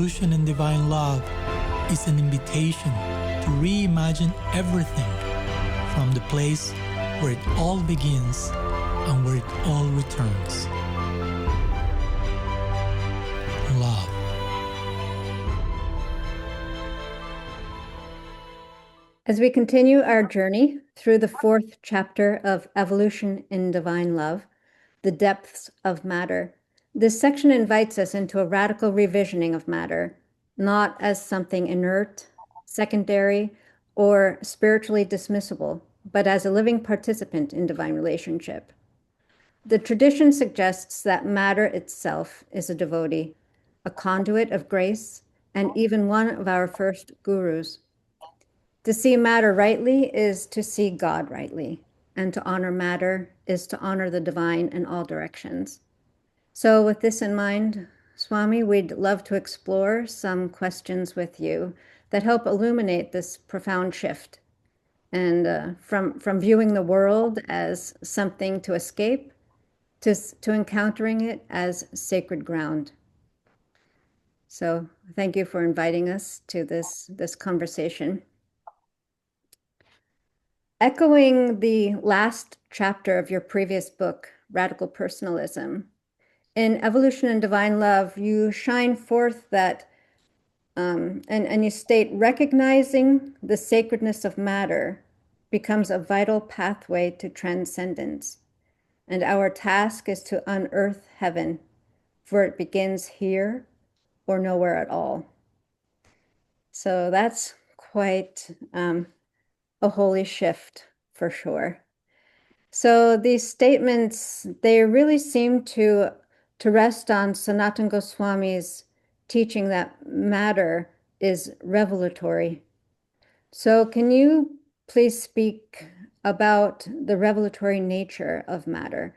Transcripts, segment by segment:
Evolution in Divine Love is an invitation to reimagine everything from the place where it all begins and where it all returns. Love. As we continue our journey through the fourth chapter of Evolution in Divine Love, the depths of matter, this section invites us into a radical revisioning of matter, not as something inert, secondary, or spiritually dismissible, but as a living participant in divine relationship. The tradition suggests that matter itself is a devotee, a conduit of grace, and even one of our first gurus. To see matter rightly is to see God rightly, and to honor matter is to honor the divine in all directions. So with this in mind, Swami, we'd love to explore some questions with you that help illuminate this profound shift, and from viewing the world as something to escape to encountering it as sacred ground. So thank you for inviting us to this conversation. Echoing the last chapter of your previous book, Radical Personalism, in Evolution and Divine Love, you shine forth that, and you state, recognizing the sacredness of matter becomes a vital pathway to transcendence. And our task is to unearth heaven, for it begins here or nowhere at all. So that's quite a holy shift for sure. So these statements, they really seem to rest on Sanatana Goswami's teaching that matter is revelatory. So can you please speak about the revelatory nature of matter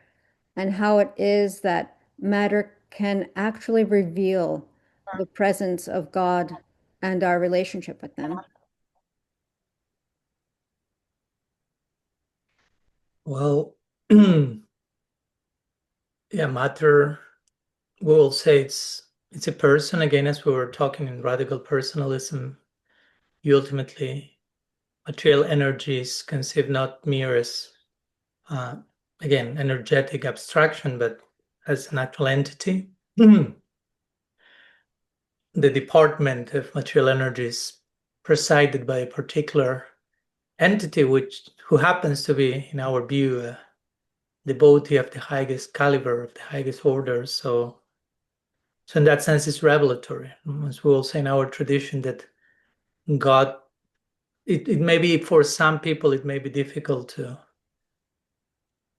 and how it is that matter can actually reveal the presence of God and our relationship with them? Well, yeah, matter, we will say it's a person. Again, as we were talking in radical personalism, you ultimately, material energy is conceived not mere as, again, energetic abstraction, but as an actual entity. The department of material energy is presided by a particular entity, who happens to be, in our view, a devotee of the highest caliber, of the highest order. So in that sense, it's revelatory. As we will say in our tradition, that God, it may be, for some people, it may be difficult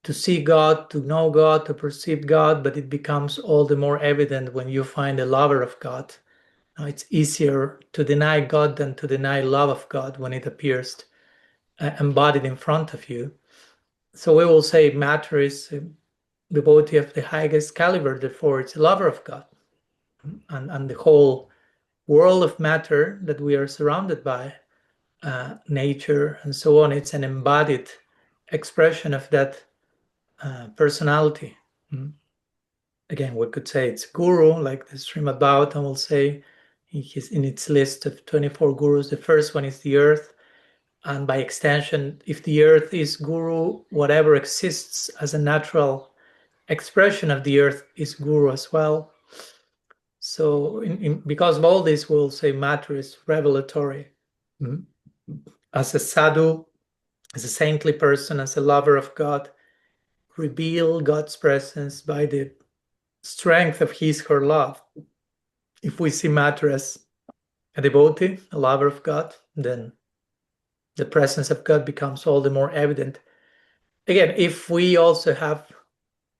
to see God, to know God, to perceive God, but it becomes all the more evident when you find a lover of God. Now, it's easier to deny God than to deny love of God when it appears embodied in front of you. So we will say matter is a devotee of the highest caliber, therefore it's a lover of God. And the whole world of matter that we are surrounded by, nature and so on, it's an embodied expression of that personality. Again, we could say it's guru, like the Srimad Bhagavatam will say in its list of 24 gurus. The first one is the earth, and by extension, if the earth is guru, whatever exists as a natural expression of the earth is guru as well. So because of all this, we'll say matter is revelatory. As a sadhu, as a saintly person, as a lover of God, reveal God's presence by the strength of her love. If we see matter as a devotee, a lover of God, then the presence of God becomes all the more evident. Again, if we also have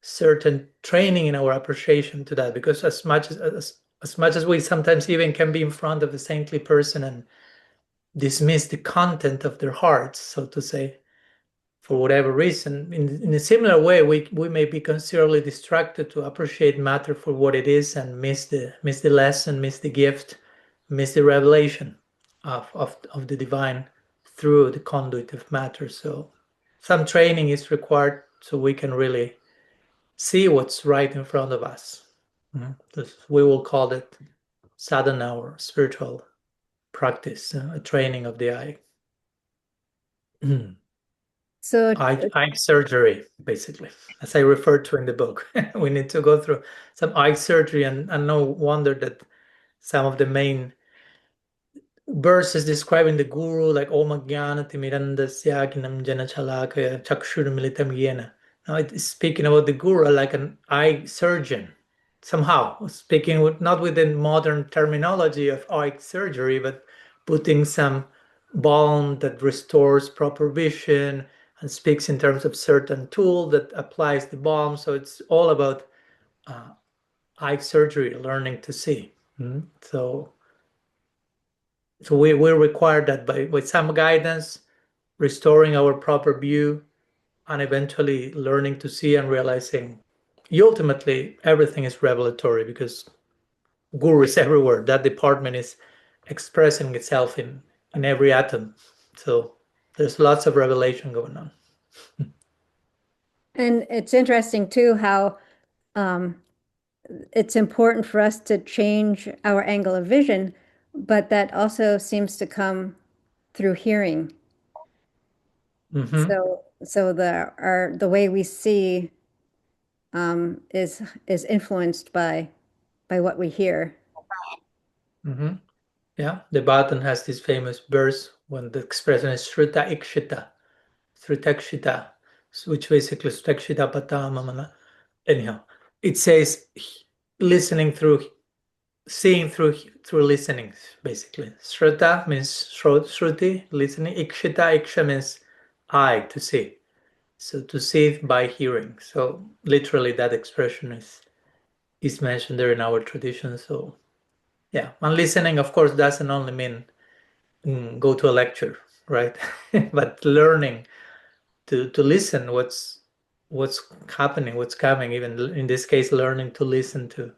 certain training in our appreciation to that, because as much as we sometimes even can be in front of a saintly person and dismiss the content of their hearts, so to say, for whatever reason, in a similar way, we may be considerably distracted to appreciate matter for what it is and miss the lesson, miss the gift, miss the revelation of the divine through the conduit of matter. So some training is required so we can really see what's right in front of us. We will call it sadhana or spiritual practice, a training of the eye. So Eye surgery, basically, as I referred to in the book. We need to go through some eye surgery, and no wonder that some of the main verses describing the guru, like Om Jnana Timirandasya Gnanam Jana Chalakaya Chakshurmilitam Yena. Now it is speaking about the guru like an eye surgeon, somehow speaking with, not with the modern terminology of eye surgery, but putting some balm that restores proper vision and speaks in terms of certain tool that applies the balm. So it's all about uh, eye surgery, learning to see. So we require that by with some guidance, restoring our proper view, and eventually learning to see and realizing ultimately everything is revelatory because guru is everywhere. That department is expressing itself in every atom. So there's lots of revelation going on. and it's interesting too how um, it's important for us to change our angle of vision, but that also seems to come through hearing. Mm-hmm. So the way we see is influenced by what we hear. Mm-hmm. Yeah, the button has this famous verse when the expression is Sruta Ikshita, Srutakshita, which basically Srutakshita Patamamana. Anyhow, it says listening through, seeing through listening, basically. Shruta means shruti, listening. Ikshita, iksha means eye, to see. So to see by hearing. So literally that expression is mentioned there in our tradition. So yeah, and listening, of course, doesn't only mean go to a lecture, right? But learning to listen what's happening, what's coming, even in this case learning to listen to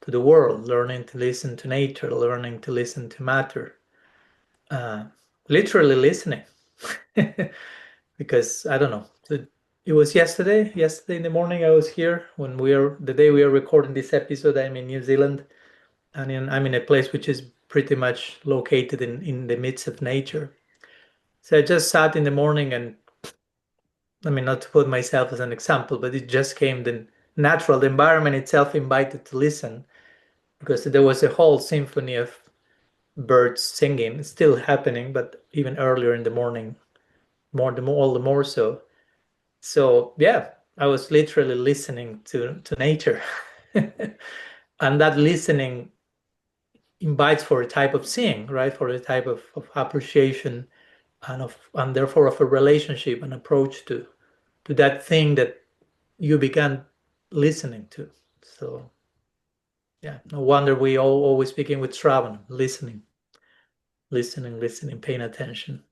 the world, learning to listen to nature, learning to listen to matter, uh, literally listening. Because I don't know, it was yesterday in the morning. I was here when the day we are recording this episode. I'm in New Zealand, and I'm in a place which is pretty much located in the midst of nature. So I just sat in the morning, and I mean, not to put myself as an example, but it just came the environment itself invited to listen because there was a whole symphony of birds singing still happening, but even earlier in the morning, all the more so. So yeah, I was literally listening to nature, and that listening invites for a type of seeing, right? For a type of appreciation and therefore of a relationship and approach to that thing that you began listening to. So yeah, no wonder we all always begin with Shravan, listening, paying attention.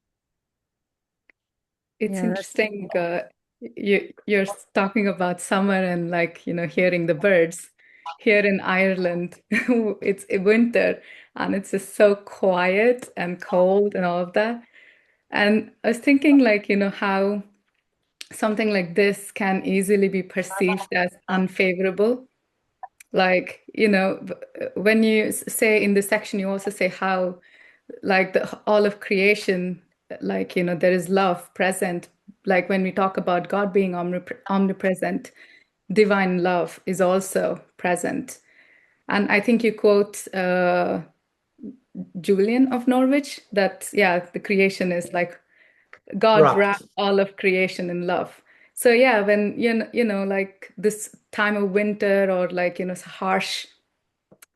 It's Yeah, interesting. You're talking about summer and like, hearing the birds. Here in Ireland, it's winter and it's just so quiet and cold and all of that. And I was thinking like, how something like this can easily be perceived as unfavorable. Like, when you say in this section, you also say how like all of creation, like, there is love present. Like when we talk about God being omnipresent, divine love is also present. And I think you quote Julian of Norwich that, yeah, the creation is like God Wrapped. wrapped all of creation in love. So yeah, when like this time of winter or like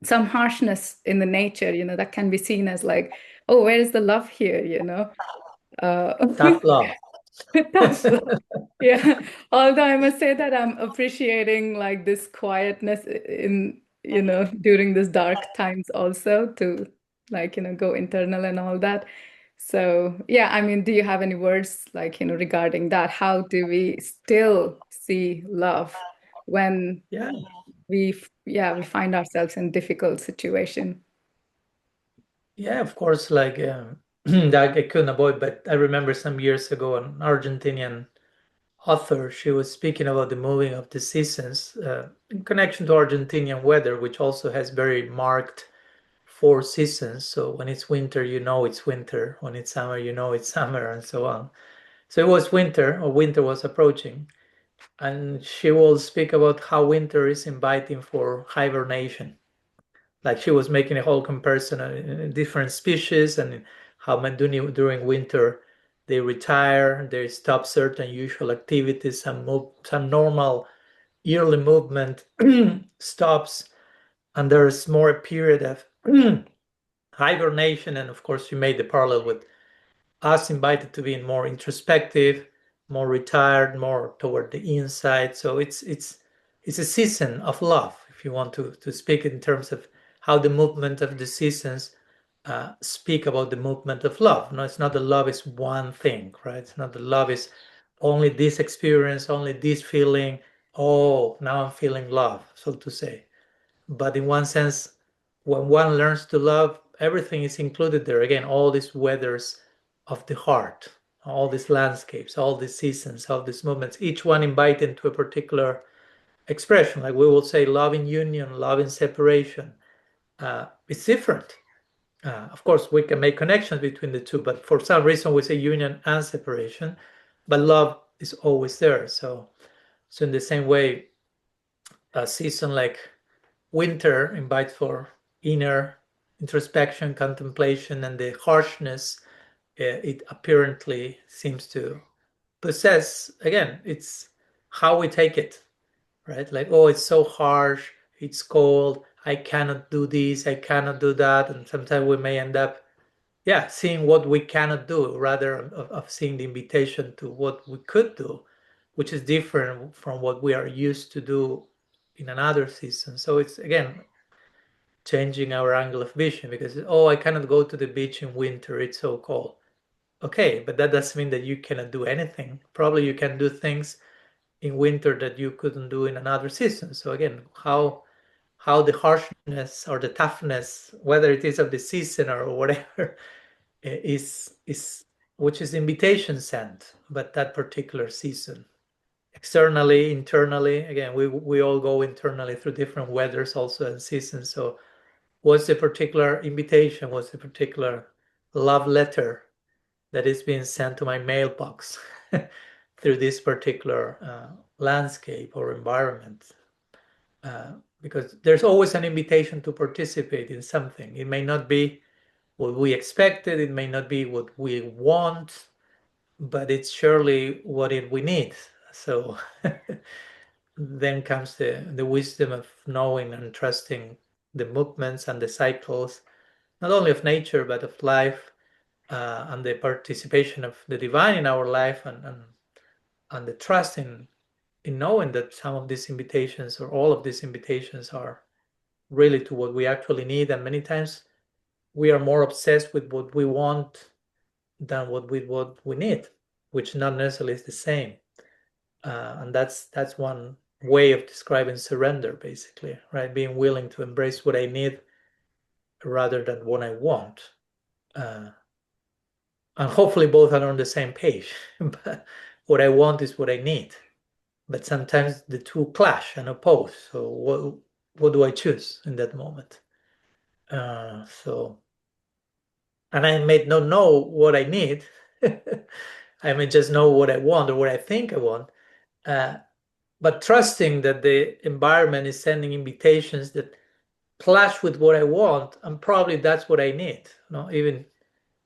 some harshness in the nature, that can be seen as like, oh, where is the love here? Uh, Tough love. tough. Yeah. Although I must say that I'm appreciating like this quietness in, during this dark times also to like, go internal and all that. So, yeah, I mean, do you have any words like, regarding that? How do we still see love when Yeah, we find ourselves in difficult situation? yeah, of course. Like that I couldn't avoid, but I remember some years ago an Argentinian author. She was speaking about the moving of the seasons in connection to Argentinian weather, which also has very marked 4 seasons. So when it's winter, you know it's winter. When it's summer, you know it's summer, and so on. So it was winter, or winter was approaching. And she will speak about how winter is inviting for hibernation. Like she was making a whole comparison of different species and how during winter they retire, they stop certain usual activities, some normal yearly movement stops, and there's more a period of hibernation. And of course, you made the parallel with us invited to be more introspective, more retired, more toward the inside. So it's a season of love, if you want to speak in terms of how the movement of the seasons speak about the movement of love. No, it's not that love is one thing, right? It's not that love is only this experience, only this feeling. Oh, now I'm feeling love, so to say. But in one sense, when one learns to love, everything is included there. Again, all these weathers of the heart, all these landscapes, all these seasons, all these movements, each one inviting to a particular expression. Like we will say love in union, love in separation. It's different. Of course, we can make connections between the two, but for some reason we say union and separation, but love is always there. So in the same way, a season like winter invites for inner introspection, contemplation, and the harshness it apparently seems to possess. Again, it's how we take it, right? Like, oh, it's so harsh, it's cold, I cannot do this, I cannot do that. And sometimes we may end up, yeah, seeing what we cannot do rather of seeing the invitation to what we could do, which is different from what we are used to do in another season. So it's, again, changing our angle of vision because, oh, I cannot go to the beach in winter, it's so cold. Okay, but that doesn't mean that you cannot do anything. Probably you can do things in winter that you couldn't do in another season. So again, how the harshness or the toughness, whether it is of the season or whatever, is which is invitation sent, but that particular season. Externally, internally, again, we all go internally through different weathers also and seasons. So what's the particular invitation? What's the particular love letter that is being sent to my mailbox through this particular landscape or environment? Because there's always an invitation to participate in something. It may not be what we expected, it may not be what we want, but it's surely what we need. So then comes the wisdom of knowing and trusting the movements and the cycles, not only of nature, but of life, and the participation of the divine in our life, and the trust in knowing that some of these invitations or all of these invitations are really to what we actually need. And many times we are more obsessed with what we want than what we need, which not necessarily is the same. And that's one way of describing surrender, basically, right? Being willing to embrace what I need rather than what I want. And hopefully both are on the same page. But what I want is what I need. But sometimes the two clash and oppose. So what do I choose in that moment? And I may not know what I need. I may just know what I want or what I think I want. But trusting that the environment is sending invitations that clash with what I want, and probably that's what I need. Even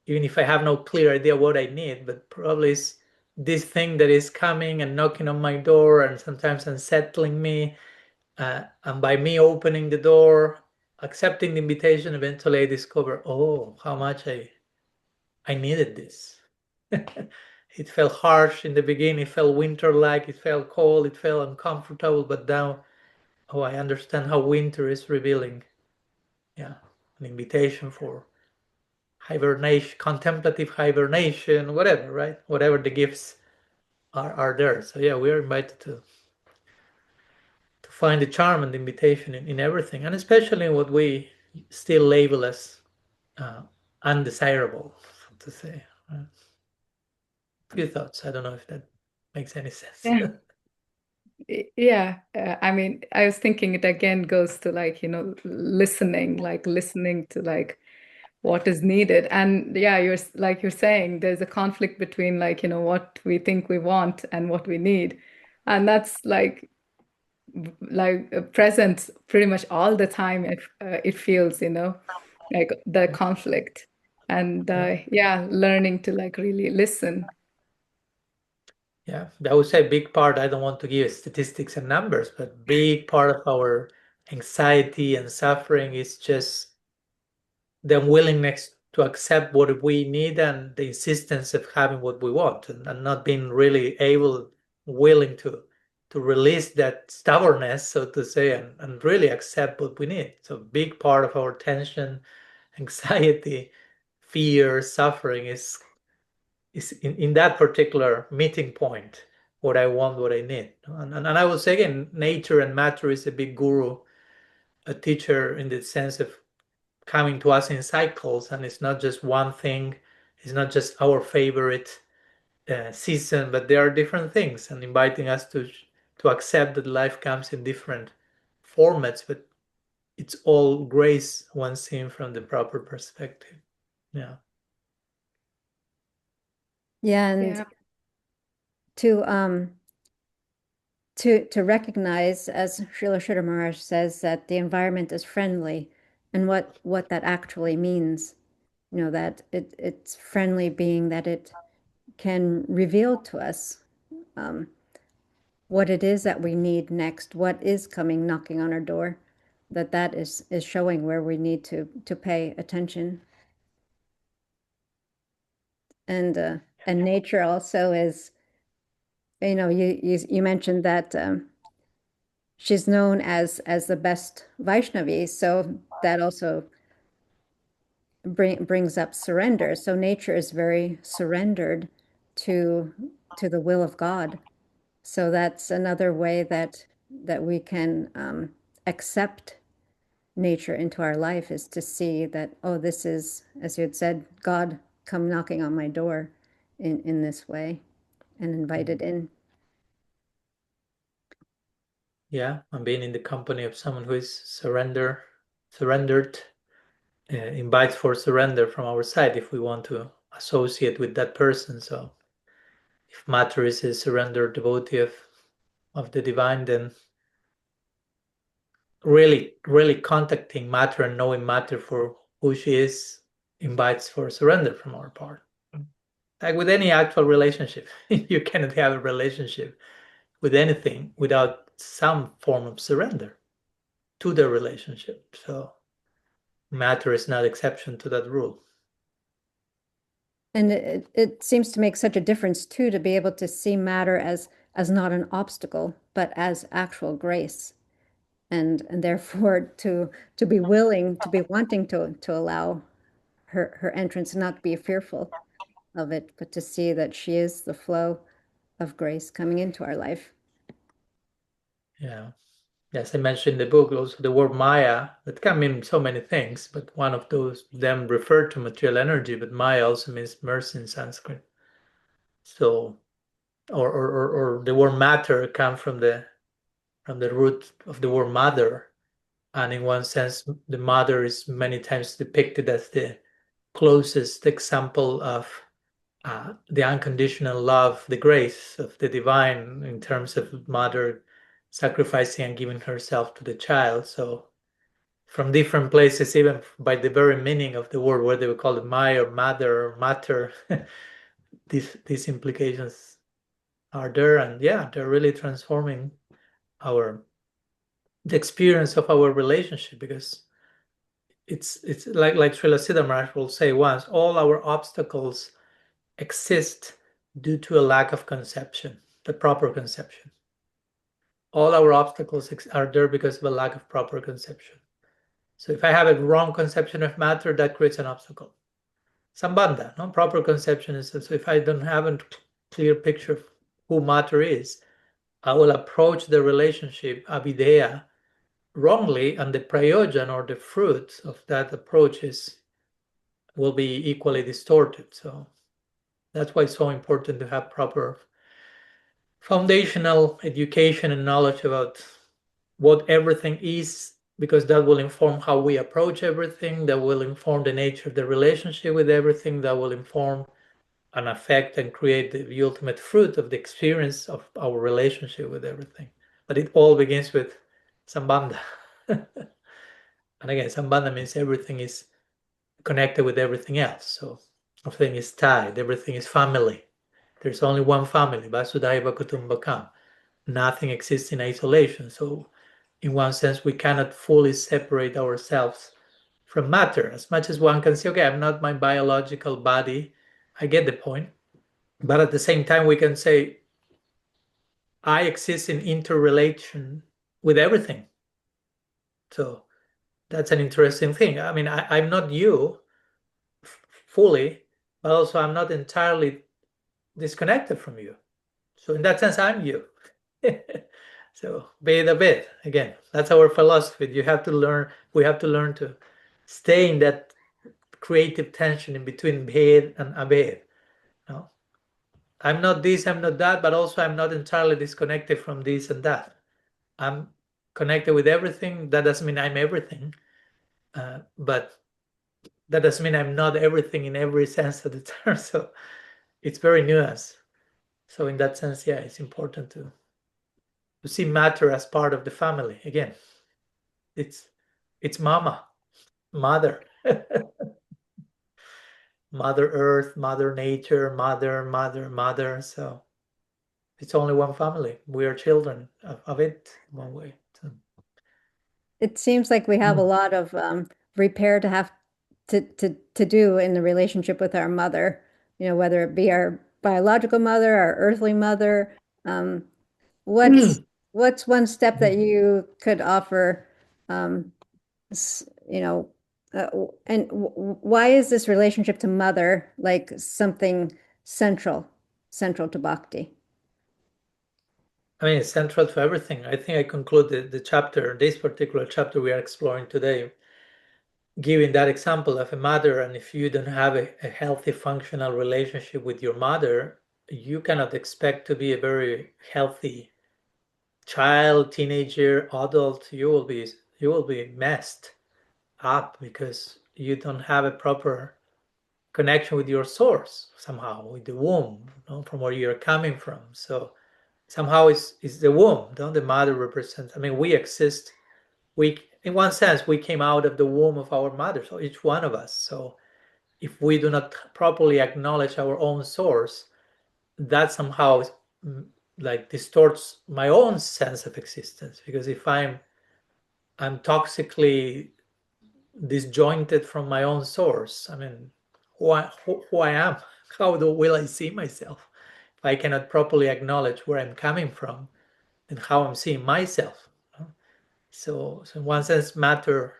if I have no clear idea what I need, but probably it's this thing that is coming and knocking on my door and sometimes unsettling me. And by me opening the door, accepting the invitation, eventually I discover, oh, how much I needed this. It felt harsh in the beginning, it felt winter-like, it felt cold, it felt uncomfortable, but now, oh, I understand how winter is revealing, yeah, an invitation for hibernation, contemplative hibernation, whatever, right? Whatever the gifts are there. So yeah, we are invited to find the charm and the invitation in everything, and especially in what we still label as uh, undesirable, so to say. Few thoughts. I don't know if that makes any sense. Yeah. Yeah, I mean, I was thinking it again goes to like, listening, like listening to like what is needed. And yeah, you're saying there's a conflict between like, what we think we want and what we need. And that's like present pretty much all the time. It feels, like the conflict. And Yeah. yeah, learning to like really listen. Yeah, I would say big part, I don't want to give statistics and numbers, but big part of our anxiety and suffering is just the unwillingness to accept what we need and the insistence of having what we want and not being really willing to release that stubbornness, so to say, and really accept what we need. So big part of our tension, anxiety, fear, suffering is in that particular meeting point, what I want, what I need. And I would say again, nature and matter is a big guru, a teacher in the sense of coming to us in cycles, and it's not just one thing, it's not just our favorite season, but there are different things, and inviting us to accept that life comes in different formats, but it's all grace when seen from the proper perspective. Yeah. Yeah, and Yeah. to to recognize, as Srila Sridhar Maharaj says, that the environment is friendly, and what that actually means. That it's friendly, being that it can reveal to us um, what it is that we need next, what is coming knocking on our door, that is showing where we need to pay attention. And nature also is, you mentioned that she's known as the best Vaishnavi, so that also brings up surrender. So nature is very surrendered to the will of God. So that's another way that we can accept nature into our life, is to see that, oh, this is, as you had said, God come knocking on my door in this way, and invited in. Yeah, and being in the company of someone who is surrendered, invites for surrender from our side if we want to associate with that person. So if matter is a surrendered devotee of the divine, then really contacting matter and knowing matter for who she is invites for surrender from our part. Like with any actual relationship, you cannot have a relationship with anything without some form of surrender to the relationship. So matter is not exception to that rule. And it seems to make such a difference too, to be able to see matter as not an obstacle, but as actual grace. And therefore to be willing, to be wanting to allow her entrance, and not be fearful of it, but to see that she is the flow of grace coming into our life. Yeah. As I mentioned in the book, also the word Maya, that can mean so many things, but one of those them refer to material energy, but Maya also means mercy in Sanskrit. So, or the word matter comes from the root of the word mother, and in one sense, the mother is many times depicted as the closest example of the unconditional love, the grace of the divine in terms of mother sacrificing and giving herself to the child. So from different places, even by the very meaning of the word, whether we call it Maya or mother or matter, these implications are there, and yeah, they're really transforming our the experience of our relationship, because it's like Srila Siddhartha will say once, all our obstacles exist due to a lack of conception, the proper conception. All our obstacles are there because of a lack of proper conception. So if I have a wrong conception of matter, that creates an obstacle. Sambandha, no proper conception is, so if I don't have a clear picture of who matter is, I will approach the relationship avideya wrongly, and the prayojan or the fruit of that approach will be equally distorted. So that's why it's so important to have proper foundational education and knowledge about what everything is, because that will inform how we approach everything, that will inform the nature of the relationship with everything, that will inform and affect and create the ultimate fruit of the experience of our relationship with everything. But it all begins with Sambandha. And again, Sambandha means everything is connected with everything else. So everything is tied, everything is family. There's only one family, Vasudhaiva Kutumbakam. Nothing exists in isolation. So in one sense, we cannot fully separate ourselves from matter. As much as one can say, okay, I'm not my biological body, I get the point. But at the same time, we can say, I exist in interrelation with everything. So that's an interesting thing. I mean, I'm not you fully, but also I'm not entirely disconnected from you. So in that sense, I'm you. So bed a bit. Again, that's our philosophy. You have to learn, we have to learn to stay in that creative tension in between bed and abed. No? I'm not this, I'm not that, but also I'm not entirely disconnected from this and that. I'm connected with everything. That doesn't mean I'm everything, but that doesn't mean I'm not everything in every sense of the term. So it's very nuanced. So in that sense, yeah, it's important to see matter as part of the family. Again, it's mama, mother, mother earth, mother nature, mother. So it's only one family. We are children of it one way. So, It seems like we have a lot of repair to have to do in the relationship with our mother, whether it be our biological mother, our earthly mother. What's one step that you could offer, you know, and why is this relationship to mother like something central to bhakti? I mean, it's central to everything. I think I concluded the chapter, this particular chapter we are exploring today, giving that example of a mother. And if you don't have a healthy, functional relationship with your mother, you cannot expect to be a very healthy child, teenager, adult. You will be messed up because you don't have a proper connection with your source somehow, with the womb, from where you're coming from. So somehow it's the womb, the mother represents. I mean, we exist. We, in one sense, we came out of the womb of our mother. So each one of us. So if we do not properly acknowledge our own source, that somehow like distorts my own sense of existence. Because if I'm toxically disjointed from my own source, I mean, who I am, how will I see myself? If I cannot properly acknowledge where I'm coming from and how I'm seeing myself. So in one sense, matter,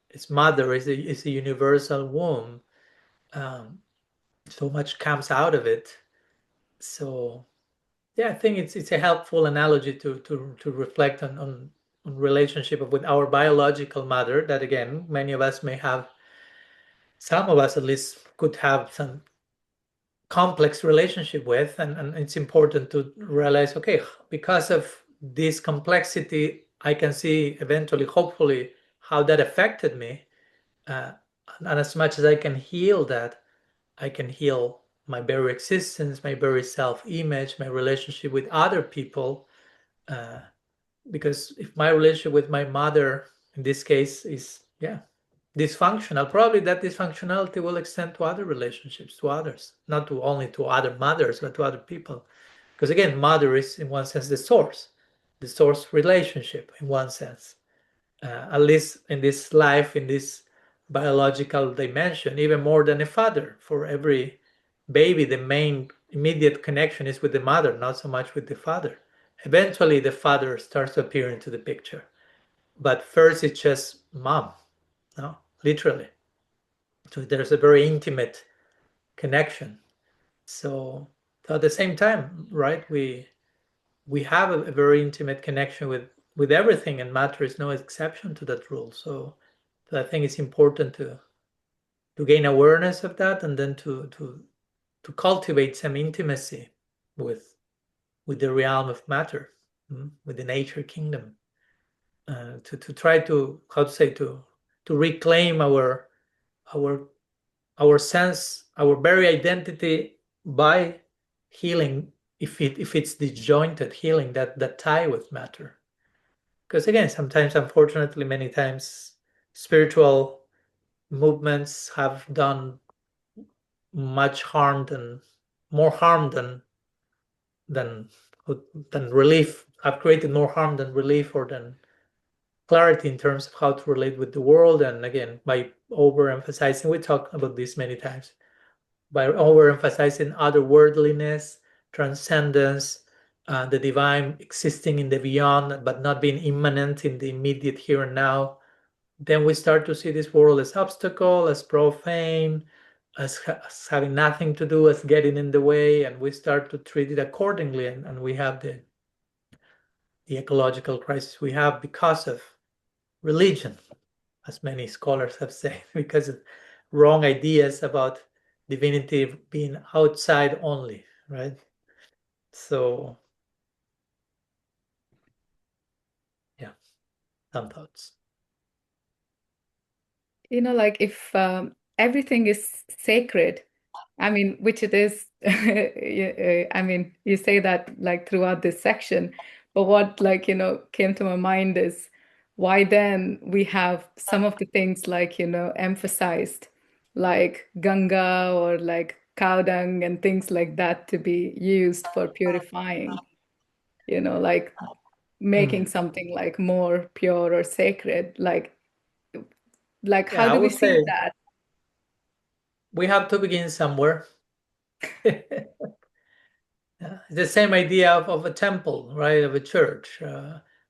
its mother is a universal womb. So much comes out of it. So yeah, I think it's a helpful analogy to reflect on relationship with our biological mother. That again, many of us may have, some of us at least could have some complex relationship with, and it's important to realize, okay, because of this complexity, I can see eventually, hopefully, how that affected me, and as much as I can heal that, I can heal my very existence, my very self-image, my relationship with other people, because if my relationship with my mother in this case is dysfunctional, probably that dysfunctionality will extend to other relationships, to others, not to only to other mothers, but to other people. Because again, mother is in one sense the source relationship in one sense. At least in this life, in this biological dimension, even more than a father. For every baby, the main immediate connection is with the mother, not so much with the father. Eventually, the father starts to appear into the picture. But first, it's just mom, no? Literally. So there's a very intimate connection. So at the same time, right, we have a very intimate connection with everything, and matter is no exception to that rule. So I think it's important to gain awareness of that, and then to cultivate some intimacy with the realm of matter, with the nature kingdom, to try to, how to say, to reclaim our sense, our very identity by healing, if it's disjointed, healing that tie with matter. Because again, sometimes, unfortunately, many times, spiritual movements have done much harm, than more harm than relief, have created more harm than relief, or than clarity in terms of how to relate with the world. And again, by overemphasizing, we talked about this many times, by overemphasizing otherworldliness, transcendence, the divine existing in the beyond, but not being immanent in the immediate here and now, then we start to see this world as obstacle, as profane, as having nothing to do, as getting in the way, and we start to treat it accordingly. And we have the ecological crisis we have because of religion, as many scholars have said, because of wrong ideas about divinity being outside only, right? So, yeah, some thoughts. Like if everything is sacred, I mean, which it is, I mean, you say that like throughout this section, but what like, came to my mind is why then we have some of the things like, emphasized, like Ganga or like cow dung and things like that to be used for purifying, like making something like more pure or sacred, like how Yeah, I do we would see say that? we have to begin somewhere. Yeah, the same idea of a temple, right? Of a church.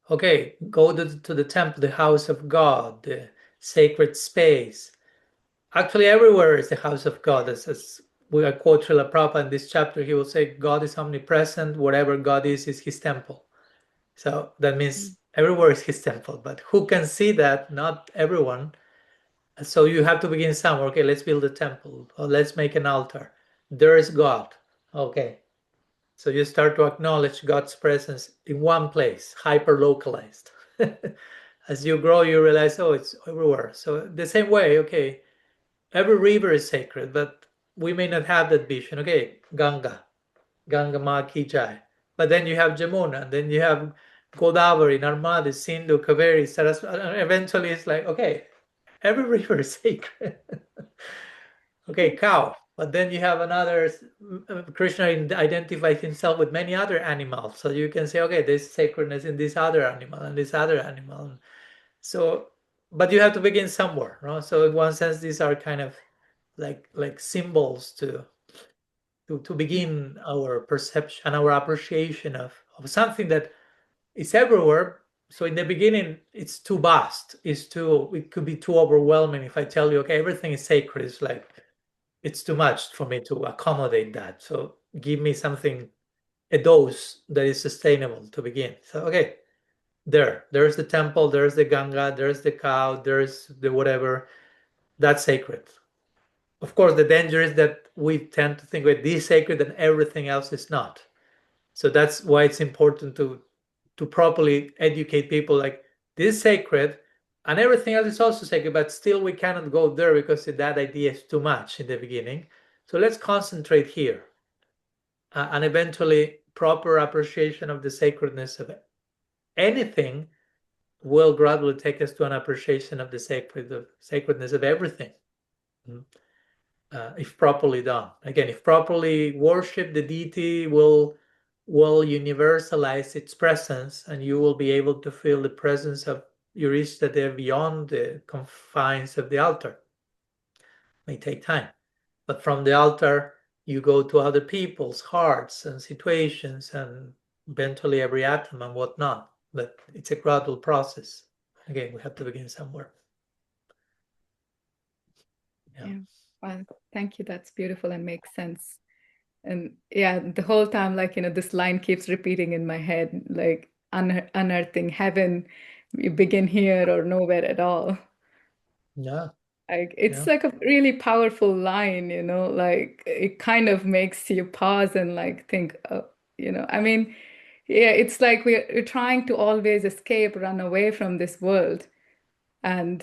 Okay, go to the temple, the house of God, the sacred space. Actually, everywhere is the house of God. As we quote Srila Prabhupada in this chapter, he will say, God is omnipresent. Whatever God is his temple. So that means everywhere is his temple. But who can see that? Not everyone. So you have to begin somewhere. Okay, let's build a temple. Or let's make an altar. There is God. Okay. So you start to acknowledge God's presence in one place, hyper localized. As you grow, you realize, oh, it's everywhere. So the same way, okay, every river is sacred, but we may not have that vision. Okay, Ganga Ma Ki Jai. But then you have Jamuna, and then you have Godavari, Narmada, Sindhu, Kaveri, Saraswati. And eventually it's like, okay, every river is sacred. Okay, cow. But then you have another, Krishna identifies himself with many other animals. So you can say, okay, there's sacredness in this other animal and this other animal. So, but you have to begin somewhere, no? So in one sense, these are kind of like symbols to begin our perception and our appreciation of something that is everywhere. So in the beginning, it's too vast. It could be too overwhelming if I tell you, okay, everything is sacred. It's like, it's too much for me to accommodate that. So give me something, a dose that is sustainable to begin. So, okay, there's the temple, there's the Ganga, there's the cow, there's the whatever. That's sacred. Of course, the danger is that we tend to think that this is sacred and everything else is not. So that's why it's important to properly educate people, like, this is sacred and everything else is also sacred, but still we cannot go there because that idea is too much in the beginning. So let's concentrate here, and eventually proper appreciation of the sacredness of anything will gradually take us to an appreciation of the sacredness of everything. If properly done. Again, if properly worship, the deity will universalize its presence, and you will be able to feel the presence of your Ishtadev beyond the confines of the altar. It may take time, but from the altar you go to other people's hearts and situations, and eventually every atom and whatnot. But it's a gradual process. Again, we have to begin somewhere. Yeah. Well, thank you. That's beautiful and makes sense. And yeah, the whole time, like, this line keeps repeating in my head, like unearthing heaven, you begin here or nowhere at all. Yeah. Like it's Yeah. like a really powerful line, like it kind of makes you pause and like think, I mean, Yeah, it's like we're trying to always escape, run away from this world, and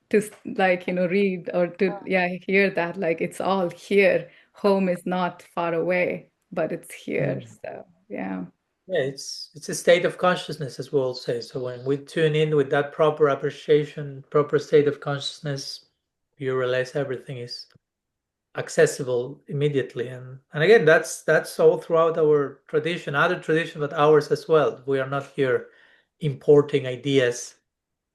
to like, read or to, yeah, hear that like it's all here. Home is not far away, but it's here. So, yeah. Yeah, it's a state of consciousness, as we all say. So when we tune in with that proper appreciation, proper state of consciousness, you realize everything is accessible immediately. And again, that's all throughout our tradition, other tradition, but ours as well. We are not here importing ideas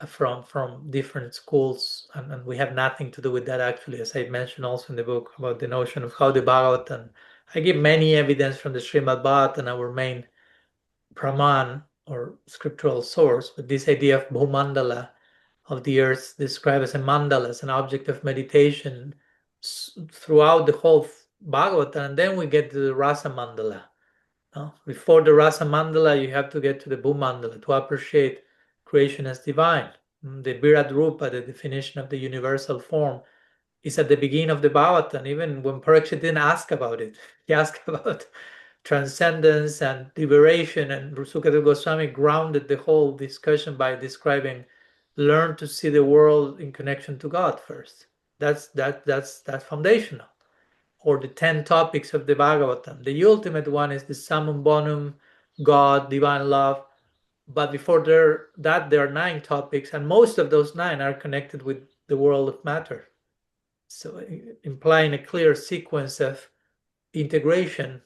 from different schools, and we have nothing to do with that actually, as I mentioned also in the book about the notion of how the Bhagavatam. I give many evidence from the Srimad Bhagavatam, our main Praman or scriptural source, but this idea of Bhumandala, of the earth described as a mandala, as an object of meditation throughout the whole Bhagavatam, and then we get to the Rasa Mandala. Before the Rasa Mandala, you have to get to the Bhumandala to appreciate creation as divine. The Virat Rupa, the definition of the universal form, is at the beginning of the Bhagavatam. Even when Parikshit didn't ask about it, he asked about transcendence and liberation, and Sukadeva Goswami grounded the whole discussion by describing learn to see the world in connection to God first. That's foundational. Or the 10 topics of the Bhagavatam. The ultimate one is the summum bonum, God, divine love. But before there are 9 topics, and most of those 9 are connected with the world of matter. So implying a clear sequence of integration,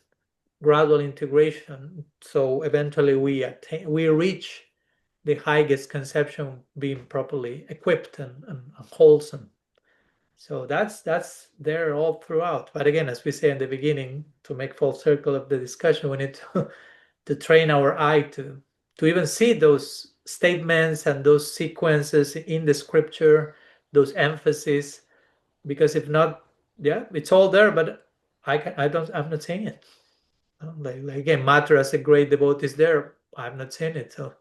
gradual integration. So eventually we reach the highest conception being properly equipped and wholesome. So that's there all throughout. But again, as we say in the beginning, to make full circle of the discussion, we need to train our eye to even see those statements and those sequences in the scripture, those emphases, because if not, yeah, it's all there, but I'm not saying it. Like again, matter as a great devotee is there. I'm not saying it. So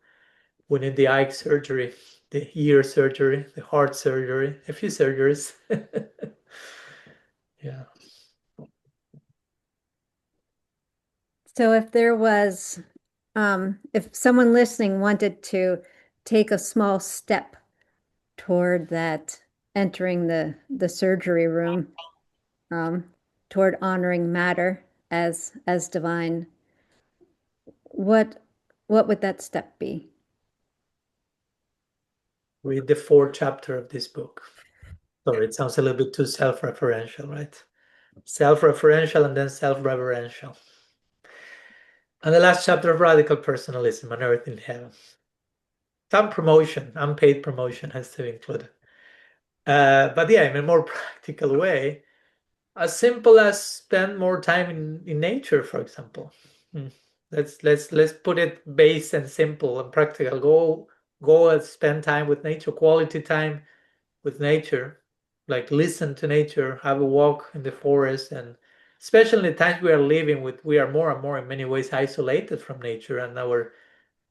we need the eye surgery, the ear surgery, the heart surgery, a few surgeries. Yeah. So if there was, if someone listening wanted to take a small step toward that, entering the surgery room, toward honoring matter as divine, what would that step be? Read the 4th chapter of this book. Sorry, it sounds a little bit too self-referential, right? Self-referential and then self-reverential. And the last chapter of Radical Personalism on Earth in Heaven. Some promotion, unpaid promotion has to be included. But yeah, in a more practical way, as simple as spend more time in nature, for example. Let's put it base and simple and practical. Go and spend time with nature, quality time with nature, like listen to nature, have a walk in the forest, and especially in the times we are living with, we are more and more in many ways isolated from nature, and our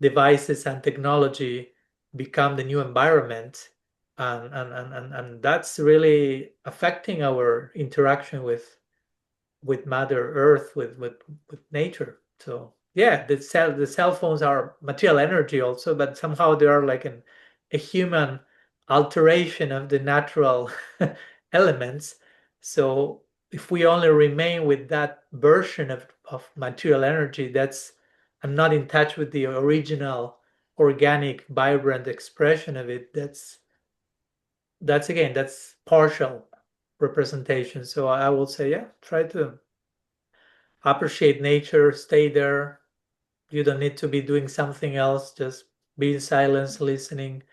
devices and technology become the new environment, and that's really affecting our interaction with Mother Earth, with nature. So yeah, the cell phones are material energy also, but somehow they are like a human alteration of the natural elements. So if we only remain with that version of material energy, that's I'm not in touch with the original organic, vibrant expression of it. That's again, that's partial representation. So I will say, yeah, try to appreciate nature, stay there. You don't need to be doing something else, just be in silence, listening,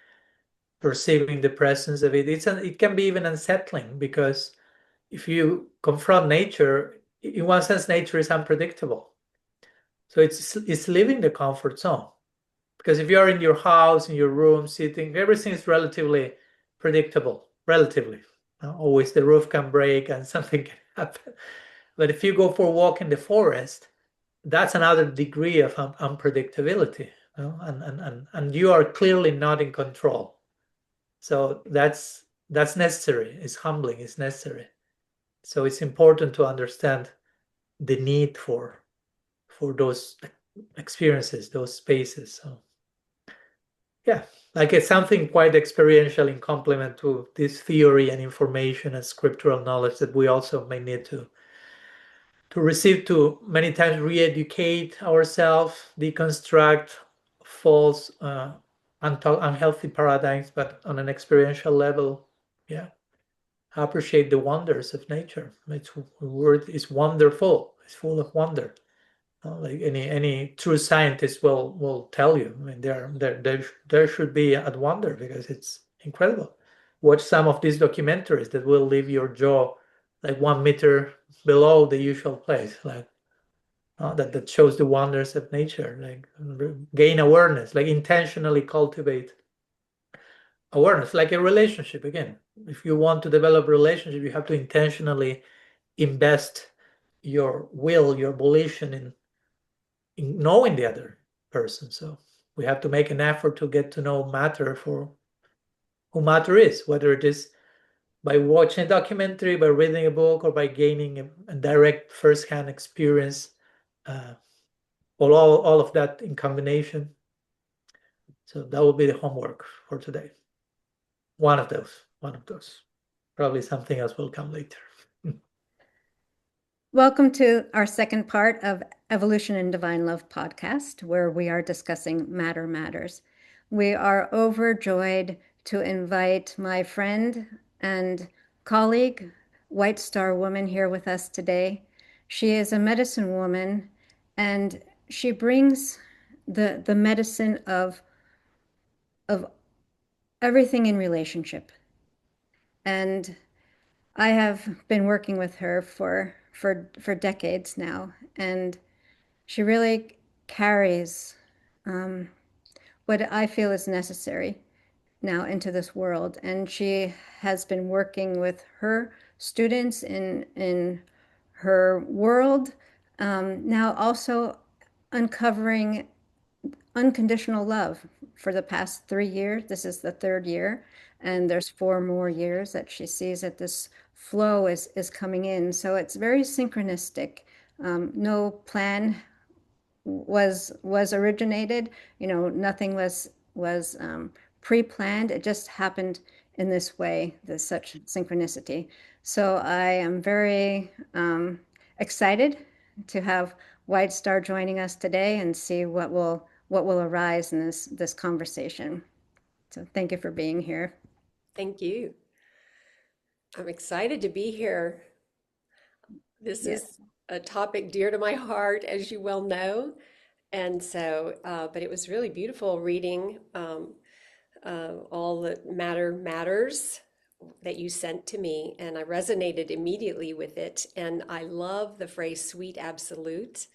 perceiving the presence of it. It can be even unsettling because if you confront nature, in one sense, nature is unpredictable. So it's leaving the comfort zone. Because if you're in your house, in your room, sitting, everything is relatively predictable, relatively. Always the roof can break and something can happen. But if you go for a walk in the forest, that's another degree of unpredictability, and you are clearly not in control. So that's necessary. It's humbling. It's necessary. So it's important to understand the need for those experiences, those spaces. So yeah, like it's something quite experiential in complement to this theory and information and scriptural knowledge that we also may need to receive, to many times re-educate ourselves, deconstruct false, unhealthy paradigms, but on an experiential level, yeah, appreciate the wonders of nature. It's the word is wonderful. It's full of wonder. Like any true scientist will tell you. I mean, there should be a wonder because it's incredible. Watch some of these documentaries that will leave your jaw like 1 meter below the usual place, like that shows the wonders of nature. Like gain awareness, like intentionally cultivate awareness, like a relationship. Again, if you want to develop a relationship, you have to intentionally invest your will, your volition in knowing the other person. So we have to make an effort to get to know matter for who matter is, whether it is by watching a documentary, by reading a book, or by gaining a direct first-hand experience. Uh, all of that in combination. So that will be the homework for today. One of those. Probably something else will come later. Welcome to our second part of Evolution in Divine Love podcast, where we are discussing Matter Matters. We are overjoyed to invite my friend and colleague, White Star Woman, here with us today. She is a medicine woman, and she brings the medicine of everything in relationship. And I have been working with her for decades now, and she really carries what I feel is necessary now into this world. And she has been working with her students in her world, now also uncovering unconditional love for the past 3 years. This is the third year, and there's 4 more years that she sees that this flow is coming in. So it's very synchronistic. No plan was originated. Nothing was pre-planned. It just happened in this way. There's such synchronicity. So I am very excited to have White Star joining us today and see what will arise in this conversation. So thank you for being here. Thank you. I'm excited to be here. This Yeah. is a topic dear to my heart, as you well know. And so, but it was really beautiful reading all the Matter Matters that you sent to me, and I resonated immediately with it. And I love the phrase sweet absolute.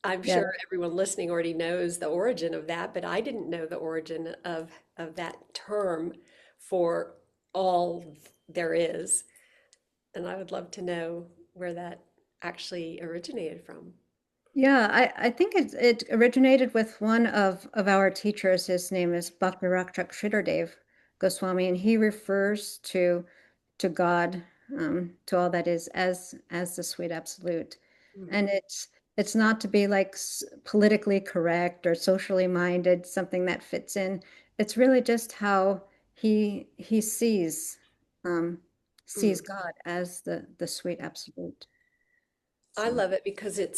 I'm Yeah. sure everyone listening already knows the origin of that, but I didn't know the origin of that term for all there is. And I would love to know where that actually originated from. Yeah, I think it originated with one of our teachers. His name is Bhakti-Rakshak Sridhardev Goswami, and he refers to God, to all that is as the sweet absolute. And it's not to be like politically correct or socially minded, something that fits in. It's really just how he sees Mm. God as the sweet absolute. I So. love it because it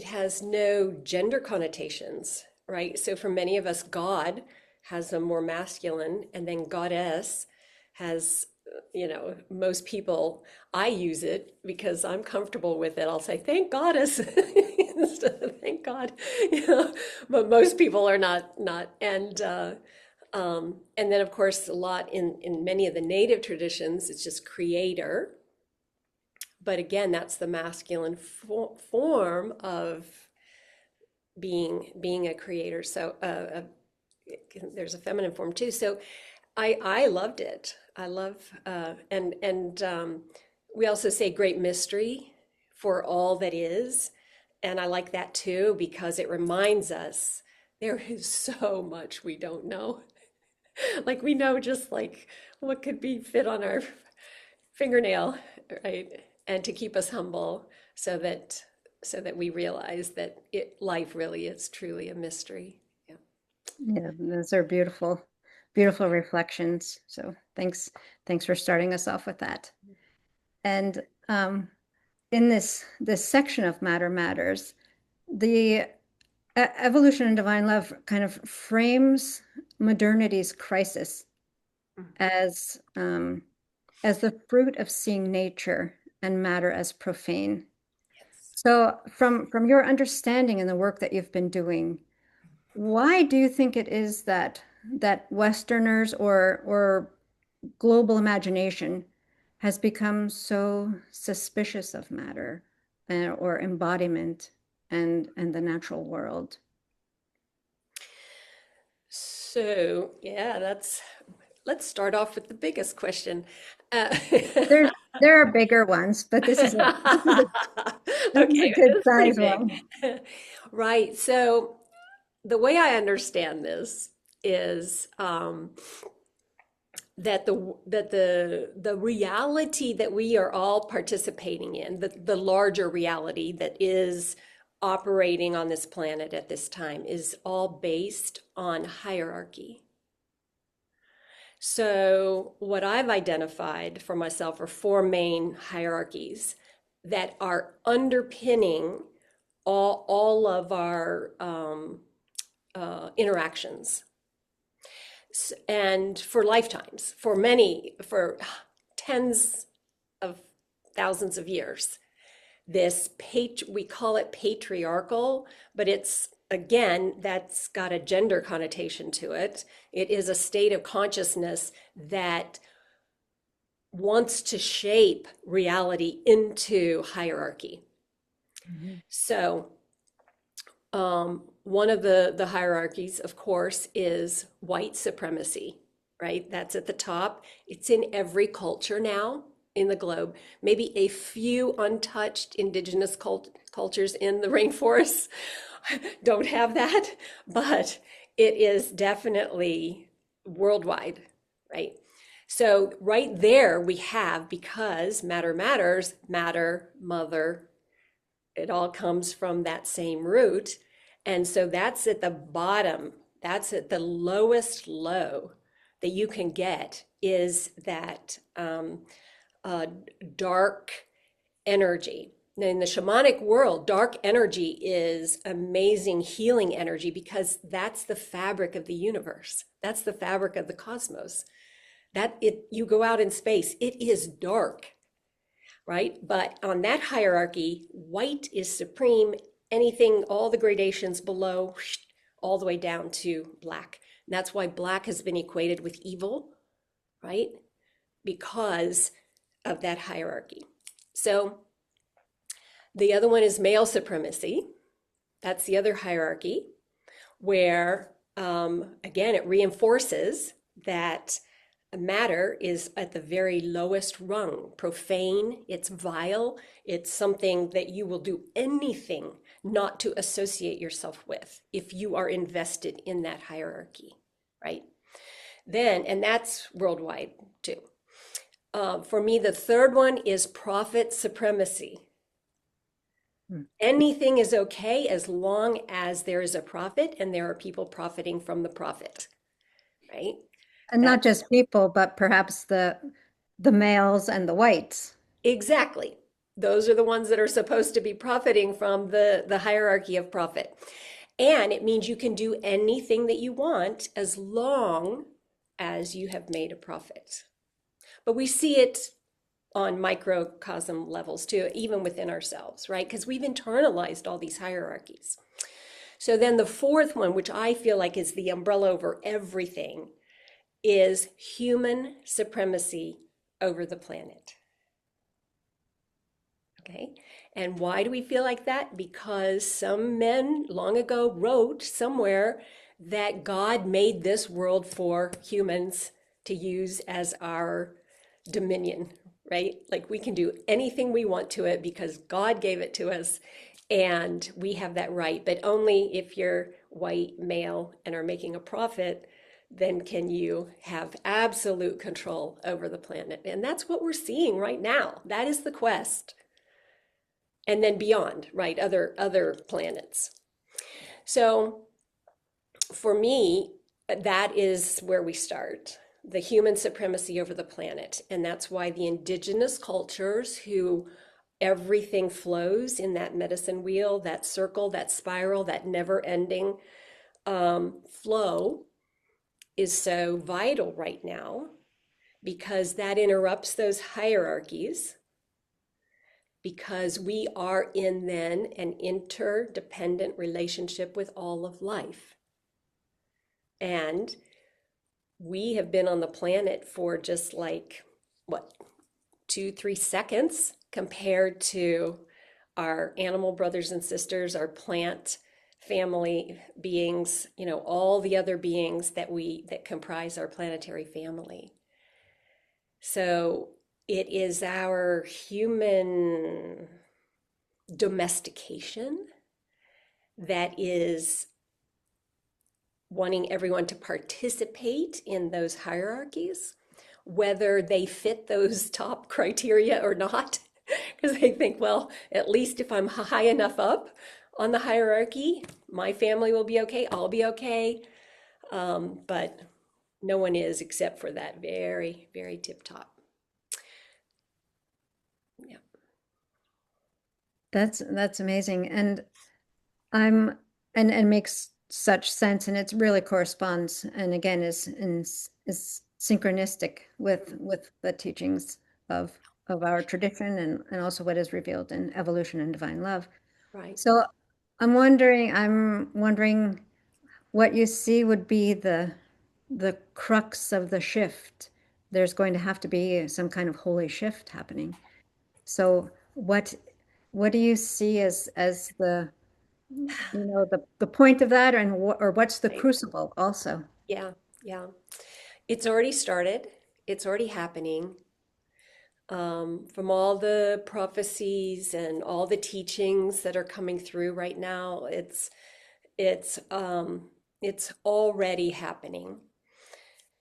has no gender connotations, right? So for many of us, God has a more masculine, and then goddess has, most people, I use it because I'm comfortable with it. I'll say, thank goddess instead of thank God, but most people are not. And then of course, a lot in many of the native traditions, it's just creator. But again, that's the masculine form of being a creator. So there's a feminine form too. So I loved it. I love and we also say great mystery for all that is, and I like that too because it reminds us there is so much we don't know. Like we know just like what could be fit on our fingernail, right? And to keep us humble so that so that we realize that life really is truly a mystery. Yeah. Yeah, those are beautiful, beautiful reflections. So thanks for starting us off with that. And in this section of Matter Matters, the evolution and divine love kind of frames modernity's crisis as the fruit of seeing nature and matter as profane. Yes. So from your understanding and the work that you've been doing, why do you think it is that Westerners or global imagination has become so suspicious of matter or embodiment and the natural world? So, yeah, let's start off with the biggest question. Uh, There are bigger ones, but this is a okay, good that's pretty size one. big. Right. So the way I understand this is that the reality that we are all participating in, the larger reality that is operating on this planet at this time, is all based on hierarchy. So what I've identified for myself are four main hierarchies that are underpinning all of our interactions. And for lifetimes, for tens of thousands of years. We call it patriarchal, but it's, again, that's got a gender connotation to it. It is a state of consciousness that wants to shape reality into hierarchy. So one of the hierarchies, of course, is white supremacy, right? That's at the top. It's in every culture now in the globe. Maybe a few untouched indigenous cultures in the rainforests don't have that, but it is definitely worldwide, right? So right there we have, because matter matters, matter, mother, it all comes from that same root. And so that's at the bottom, that's at the lowest low that you can get, is that dark energy. Now, in the shamanic world, dark energy is amazing healing energy because that's the fabric of the universe. That's the fabric of the cosmos. You go out in space, it is dark, right? But on that hierarchy, white is supreme. Anything, all the gradations below, all the way down to black. And that's why black has been equated with evil, right? Because of that hierarchy. So the other one is male supremacy. That's the other hierarchy where, again, it reinforces that matter is at the very lowest rung, profane, it's vile, it's something that you will do anything not to associate yourself with if you are invested in that hierarchy, right? Then, and that's worldwide too. For me, the third one is prophet supremacy. Anything is okay as long as there is a prophet and there are people profiting from the prophet, right? And not just people, but perhaps the males and the whites. Exactly. Those are the ones that are supposed to be profiting from the hierarchy of profit. And it means you can do anything that you want as long as you have made a profit. But we see it on microcosm levels too, even within ourselves, right? Because we've internalized all these hierarchies. So then the fourth one, which I feel like is the umbrella over everything, is human supremacy over the planet. Okay, and why do we feel like that? Because some men long ago wrote somewhere that God made this world for humans to use as our dominion, right? Like we can do anything we want to it because God gave it to us and we have that right, but only if you're white, male, and are making a profit, then can you have absolute control over the planet. And that's what we're seeing right now. That is the quest. and then beyond, right? Other planets. So for me, that is where we start, the human supremacy over the planet. And that's why the indigenous cultures who everything flows in that medicine wheel, that circle, that spiral, that never ending flow is so vital right now, because that interrupts those hierarchies, because we are in then an interdependent relationship with all of life. And we have been on the planet for just like, what, 2-3 seconds compared to our animal brothers and sisters, our plant family beings, you know, all the other beings that comprise our planetary family. So it is our human domestication that is wanting everyone to participate in those hierarchies, whether they fit those top criteria or not. Because they think, well, at least if I'm high enough up on the hierarchy, my family will be okay, I'll be okay. But no one is, except for that very, very tip top. Yeah. That's amazing. And and makes such sense, and it really corresponds, and again is synchronistic with the teachings of our tradition, and also what is revealed in evolution and divine love. Right. So I'm wondering what you see would be the crux of the shift. There's going to have to be some kind of holy shift happening. So what do you see as the the point of that, and or what's the Right. crucible also? Yeah. Yeah. It's already started. It's already happening. From all the prophecies and all the teachings that are coming through right now, it's already happening.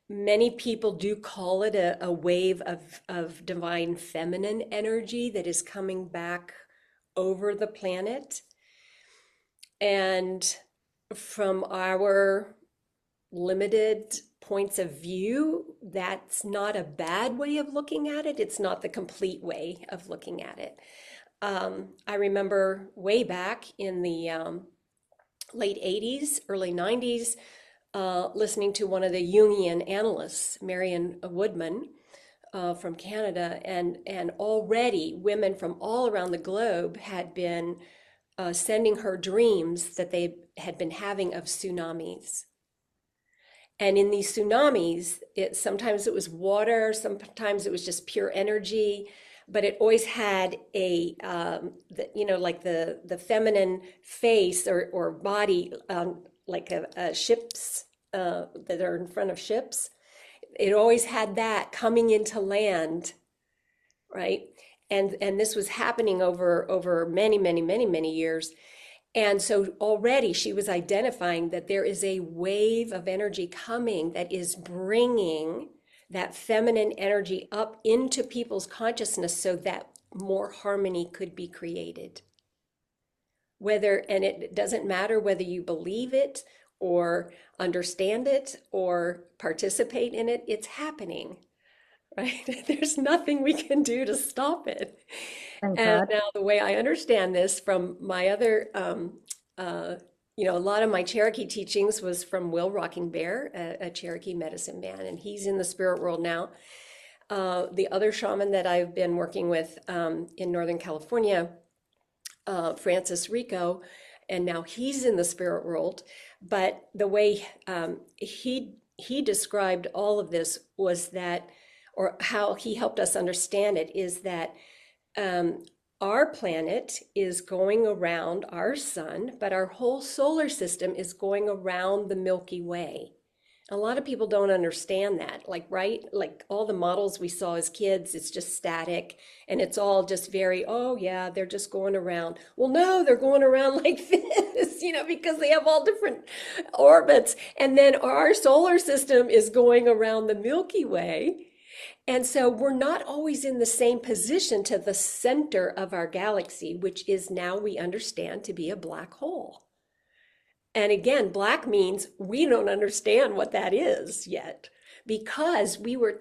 Many people do call it a wave of divine feminine energy that is coming back over the planet. And from our limited points of view, that's not a bad way of looking at it. It's not the complete way of looking at it. I remember way back in the late 80s, early 90s, listening to one of the Jungian analysts, Marion Woodman, from Canada, and already women from all around the globe had been sending her dreams that they had been having of tsunamis. And in these tsunamis, sometimes it was water, sometimes it was just pure energy, but it always had like the feminine face or body, like a ships that are in front of ships. It always had that coming into land, right? And this was happening over many, many, many, many years. And so already she was identifying that there is a wave of energy coming that is bringing that feminine energy up into people's consciousness so that more harmony could be created. And it doesn't matter whether you believe it or understand it or participate in it, it's happening, right? There's nothing we can do to stop it. Thank And God. now the way I understand this from my other, a lot of my Cherokee teachings was from Will Rocking Bear, a Cherokee medicine man, and he's in the spirit world now. The other shaman that I've been working with in Northern California, Francis Rico, and now he's in the spirit world. But the way he described all of this was that, or how he helped us understand it, is that our planet is going around our sun, but our whole solar system is going around the Milky Way. A lot of people don't understand that, right? Like all the models we saw as kids, it's just static and it's all just very, oh yeah, they're just going around. Well, no, they're going around like this, because they have all different orbits. And then our solar system is going around the Milky Way. And so we're not always in the same position to the center of our galaxy, which is now we understand to be a black hole. And again, black means we don't understand what that is yet because we're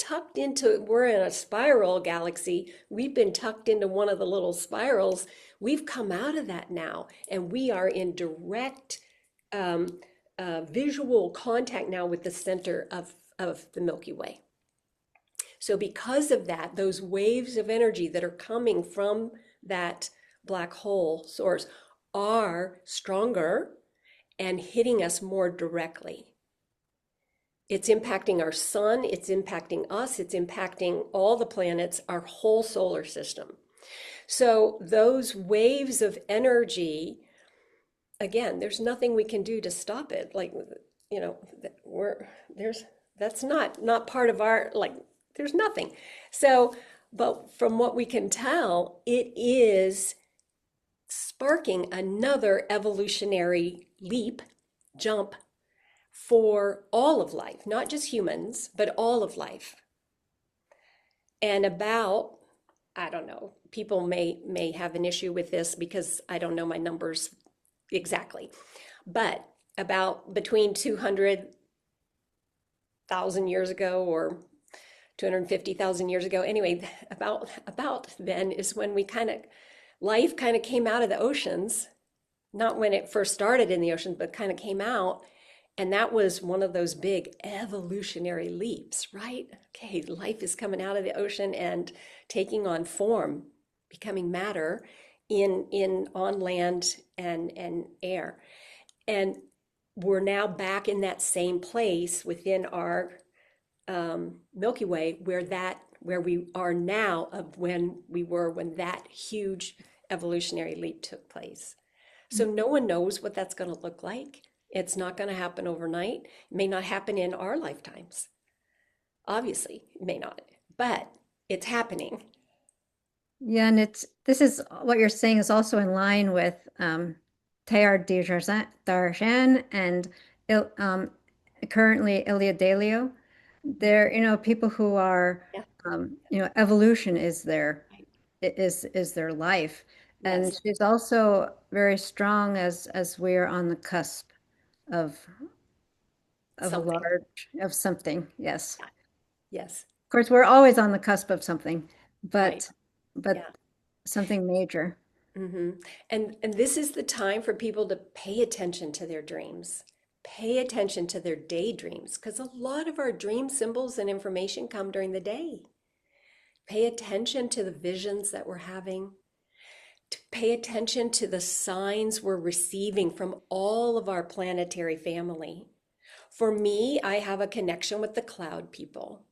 in a spiral galaxy. We've been tucked into one of the little spirals. We've come out of that now, and we are in direct visual contact now with the center of the Milky Way. So because of that, those waves of energy that are coming from that black hole source are stronger and hitting us more directly. It's impacting our sun, it's impacting us, it's impacting all the planets, our whole solar system. So those waves of energy, again, there's nothing we can do to stop it. Like, that's not part of our, like, there's nothing. So, but from what we can tell, it is sparking another evolutionary jump for all of life, not just humans, but all of life. And I don't know, people may have an issue with this because I don't know my numbers exactly, but about between 200,000 years ago or 250,000 years ago, anyway, about then is when life kind of came out of the oceans, not when it first started in the ocean, but kind of came out. And that was one of those big evolutionary leaps, right? Okay, life is coming out of the ocean and taking on form, becoming matter on land and air. And we're now back in that same place within our Milky Way where we are now of when we were when that huge evolutionary leap took place. So no one knows what that's going to look like. It's not going to happen overnight. It may not happen in our lifetimes. Obviously, it may not, but it's happening. Yeah, and this is what you're saying is also in line with Teilhard de Chardin and currently Ilia Delio. They're, people who are, Yeah. evolution is their Right. is their life. And Yes. she's also very strong as we're on the cusp of Something. of something. Yes. Yeah. Yes. Of course, we're always on the cusp of something, Right. but Yeah. something major. Mm-hmm. And this is the time for people to pay attention to their dreams, pay attention to their daydreams, because a lot of our dream symbols and information come during the day. Pay attention to the visions that we're having, to pay attention to the signs we're receiving from all of our planetary family. For me, I have a connection with the cloud people,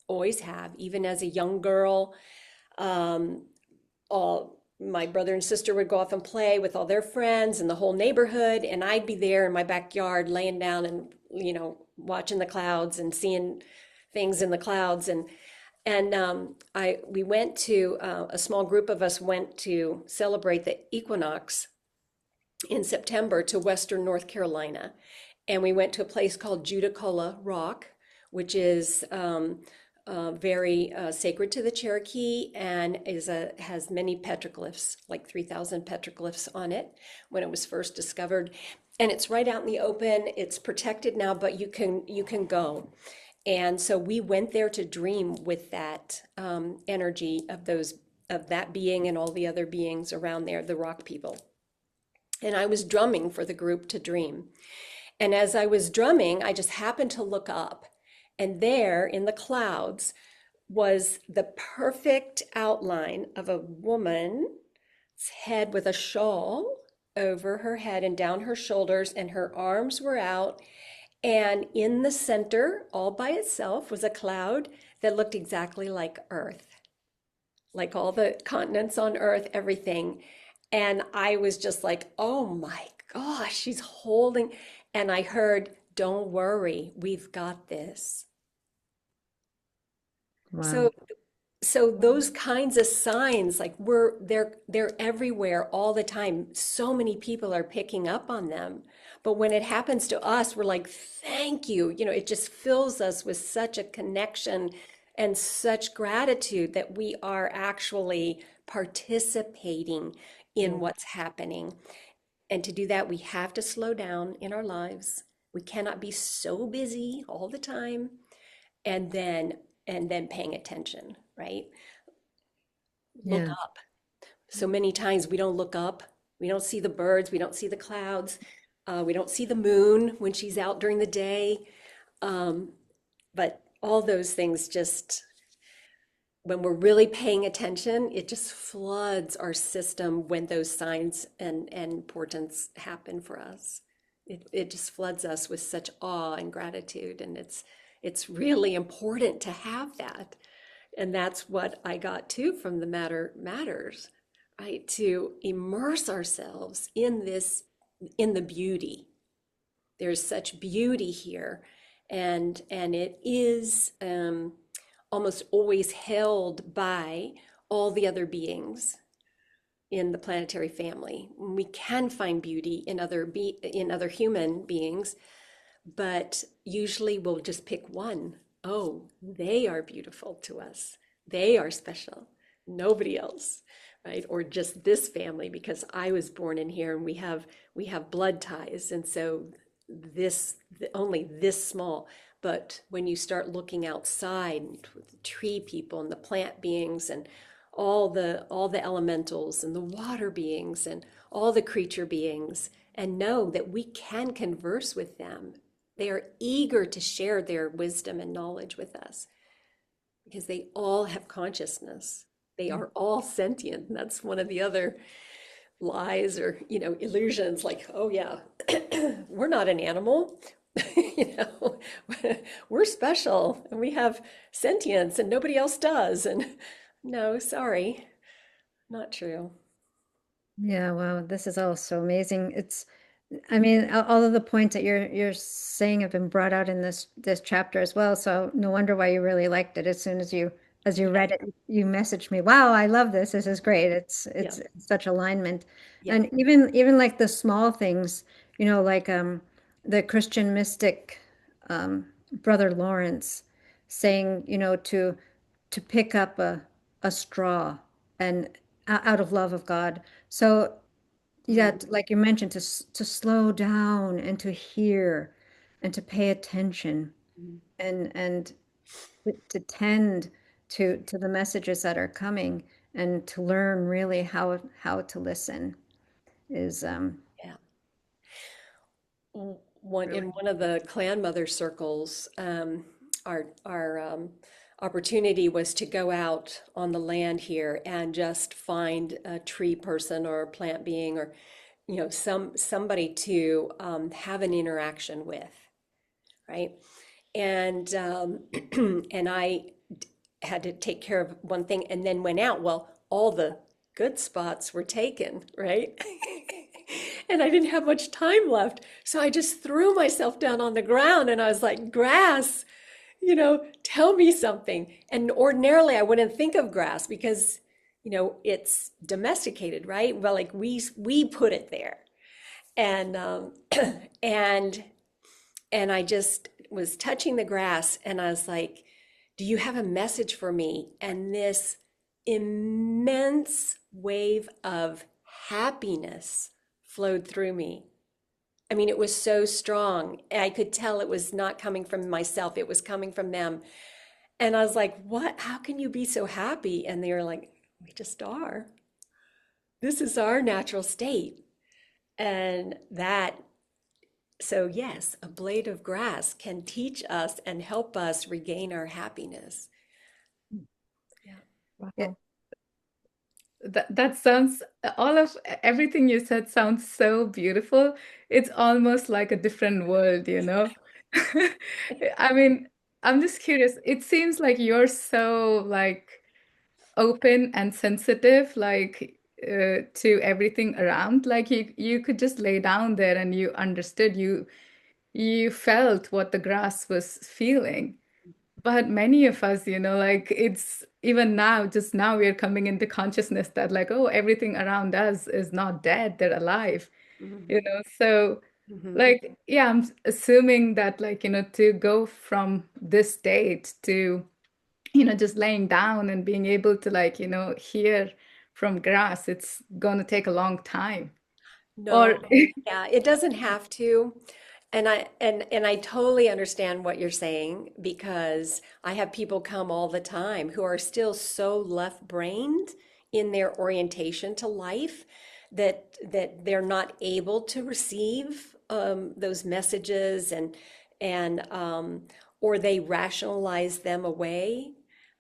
always have, even as a young girl. All my brother and sister would go off and play with all their friends and the whole neighborhood, and I'd be there in my backyard laying down and watching the clouds and seeing things in the clouds. We went to a small group of us went to celebrate the equinox in September to Western North Carolina, and we went to a place called Judaculla Rock, which is very sacred to the Cherokee and has many petroglyphs, like 3,000 petroglyphs on it when it was first discovered. And it's right out in the open. It's protected now, but you can go. And so we went there to dream with that energy of that being and all the other beings around there, the rock people. And I was drumming for the group to dream. And as I was drumming, I just happened to look up. And there in the clouds was the perfect outline of a woman's head with a shawl over her head and down her shoulders, and her arms were out. And in the center, all by itself, was a cloud that looked exactly like Earth, like all the continents on Earth, everything. And I was just like, oh my gosh, she's holding. And I heard, don't worry, we've got this. Wow. So those kinds of signs, like they're everywhere all the time. So many people are picking up on them. But when it happens to us, we're like, thank you. It just fills us with such a connection and such gratitude that we are actually participating in what's happening. And to do that, we have to slow down in our lives. We cannot be so busy all the time and then paying attention, right? Look Yeah. up. So many times we don't look up. We don't see the birds. We don't see the clouds. We don't see the moon when she's out during the day. But all those things just, when we're really paying attention, it just floods our system when those signs and portents happen for us. It just floods us with such awe and gratitude. And it's really important to have that. And that's what I got too from the matter matters, right? To immerse ourselves in this, in the beauty. There's such beauty here, and it is almost always held by all the other beings in the planetary family. We can find beauty in other human beings, but usually we'll just pick one. Oh, they are beautiful to us. They are special. Nobody else, right? Or just this family because I was born in here and we have blood ties, and so this only this small. But when you start looking outside with the tree people and the plant beings and all the elementals and the water beings and all the creature beings, and know that we can converse with them. They are eager to share their wisdom and knowledge with us because they all have consciousness. They are all sentient. And that's one of the other lies or, illusions, like, oh yeah, we're not an animal. you know, we're special and we have sentience and nobody else does. And no, sorry, not true. Yeah, wow, this is all so amazing. I mean, all of the points that you're saying have been brought out in this chapter as well. So no wonder why you really liked it. As soon as you read it, you messaged me, "Wow, I love this. This is great. Yeah, It's such alignment." yeah. And even like the small things, like the Christian mystic Brother Lawrence saying, to pick up a straw and out of love of God. So yeah, Mhm. like you mentioned, to slow down and to hear and to pay attention and to tend to the messages that are coming and to learn really how to listen is Yeah. In one of the clan mother circles, our opportunity was to go out on the land here and just find a tree person or a plant being or somebody to have an interaction with, right? And and had to take care of one thing and then went out. Well, all the good spots were taken, right? And I didn't have much time left. So I just threw myself down on the ground and I was like, grass, tell me something. And ordinarily I wouldn't think of grass because, it's domesticated, right? Well, like we put it there. And and and I just was touching the grass and I was like, do you have a message for me? And this immense wave of happiness flowed through me. I mean, it was so strong. I could tell it was not coming from myself, it was coming from them. And I was like, what? How can you be so happy? And they were like, we just are. This is our natural state. And so yes, a blade of grass can teach us and help us regain our happiness. Yeah. yeah, Wow. That sounds, all of everything you said sounds so beautiful. It's almost like a different world, you know? I mean, I'm just curious. It seems like you're so like open and sensitive, like to everything around. Like you could just lay down there and you understood, you felt what the grass was feeling. But many of us, like it's even now, just now we're coming into consciousness that like, oh, everything around us is not dead, they're alive, Mhm. you know? So Mhm. like, yeah, I'm assuming that like, to go from this state to just laying down and being able to like, hear from grass, it's going to take a long time. Or No, yeah, it doesn't have to. And I totally understand what you're saying, because I have people come all the time who are still so left-brained in their orientation to life that they're not able to receive those messages, and or they rationalize them away.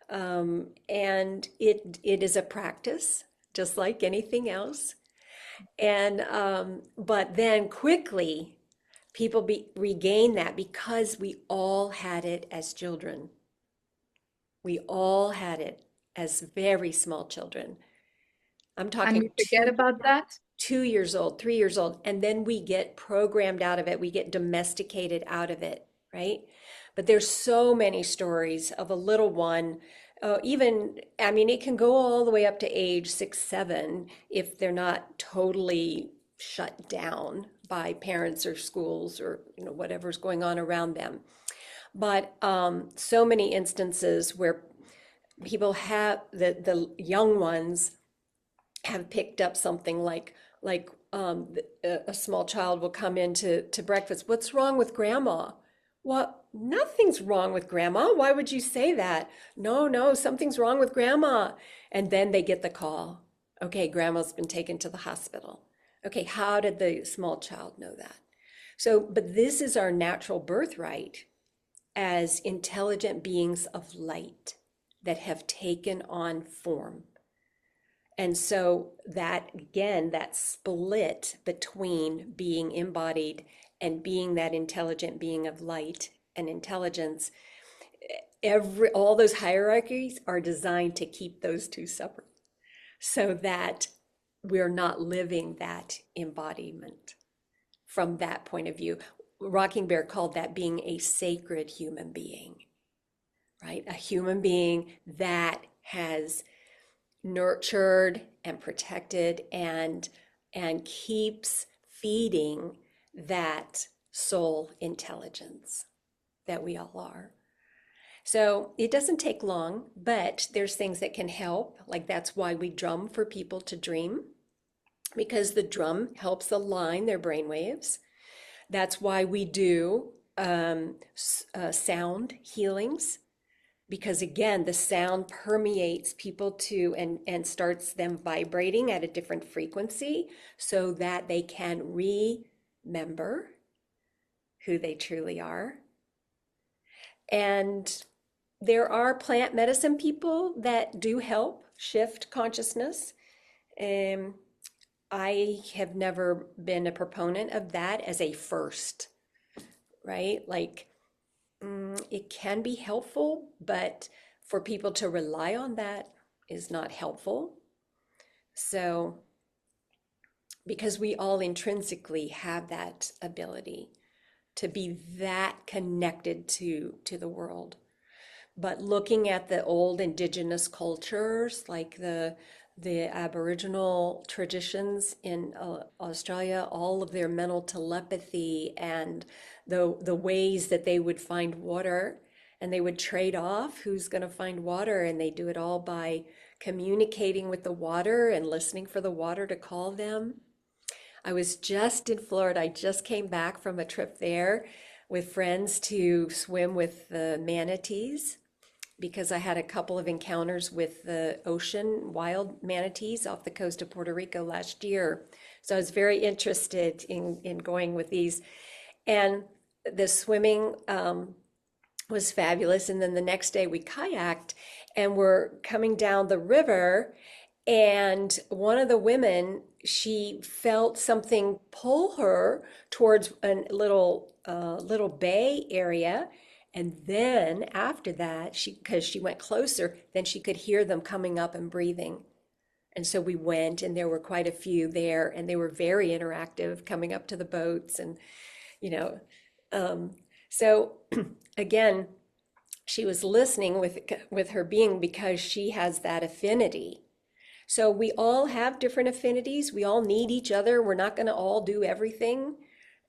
And it is a practice, just like anything else. And but then quickly people regain that, because we all had it as children. We all had it as very small children. I'm and talking we forget about that. 2 years old, 3 years old, and then we get programmed out of it. We get domesticated out of it, right? But there's so many stories of a little one, even, I mean, it can go all the way up to age 6, 7 if they're not totally shut down by parents or schools or whatever's going on around them. But so many instances where people have the young ones have picked up something like a small child will come into to breakfast. What's wrong with grandma? What? Nothing's wrong with grandma. Why would you say that? No, no, something's wrong with grandma. And then they get the call. Okay, grandma's been taken to the hospital. Okay, how did the small child know that? So, but this is our natural birthright as intelligent beings of light that have taken on form. And so that, again, that split between being embodied and being that intelligent being of light and intelligence, all those hierarchies are designed to keep those two separate, so that we're not living that embodiment from that point of view. Rocking Bear called that being a sacred human being, right? A human being that has nurtured and protected and keeps feeding that soul intelligence that we all are. So it doesn't take long, but there's things that can help. Like, that's why we drum for people to dream, because the drum helps align their brain waves. That's why we do sound healings, because again, the sound permeates people to and starts them vibrating at a different frequency, so that they can remember who they truly are. And there are plant medicine people that do help shift consciousness. I have never been a proponent of that as a first, right? Like, it can be helpful, but for people to rely on that is not helpful. So, because we all intrinsically have that ability to be that connected to the world. But looking at the old indigenous cultures, like the Aboriginal traditions in Australia, all of their mental telepathy and the ways that they would find water, and they would trade off who's going to find water, and they do it all by communicating with the water and listening for the water to call them. I was just in Florida. I just came back from a trip there with friends to swim with the manatees, because I had a couple of encounters with the ocean wild manatees off the coast of Puerto Rico last year. So I was very interested in going with these. And the swimming was fabulous. And then the next day we kayaked and we're coming down the river. And one of the women, she felt something pull her towards a little bay area. And then after that, because she went closer, then she could hear them coming up and breathing. And so we went, and there were quite a few there, and they were very interactive, coming up to the boats, and you know. So again, she was listening with her being, because she has that affinity. So we all have different affinities. We all need each other. We're not going to all do everything.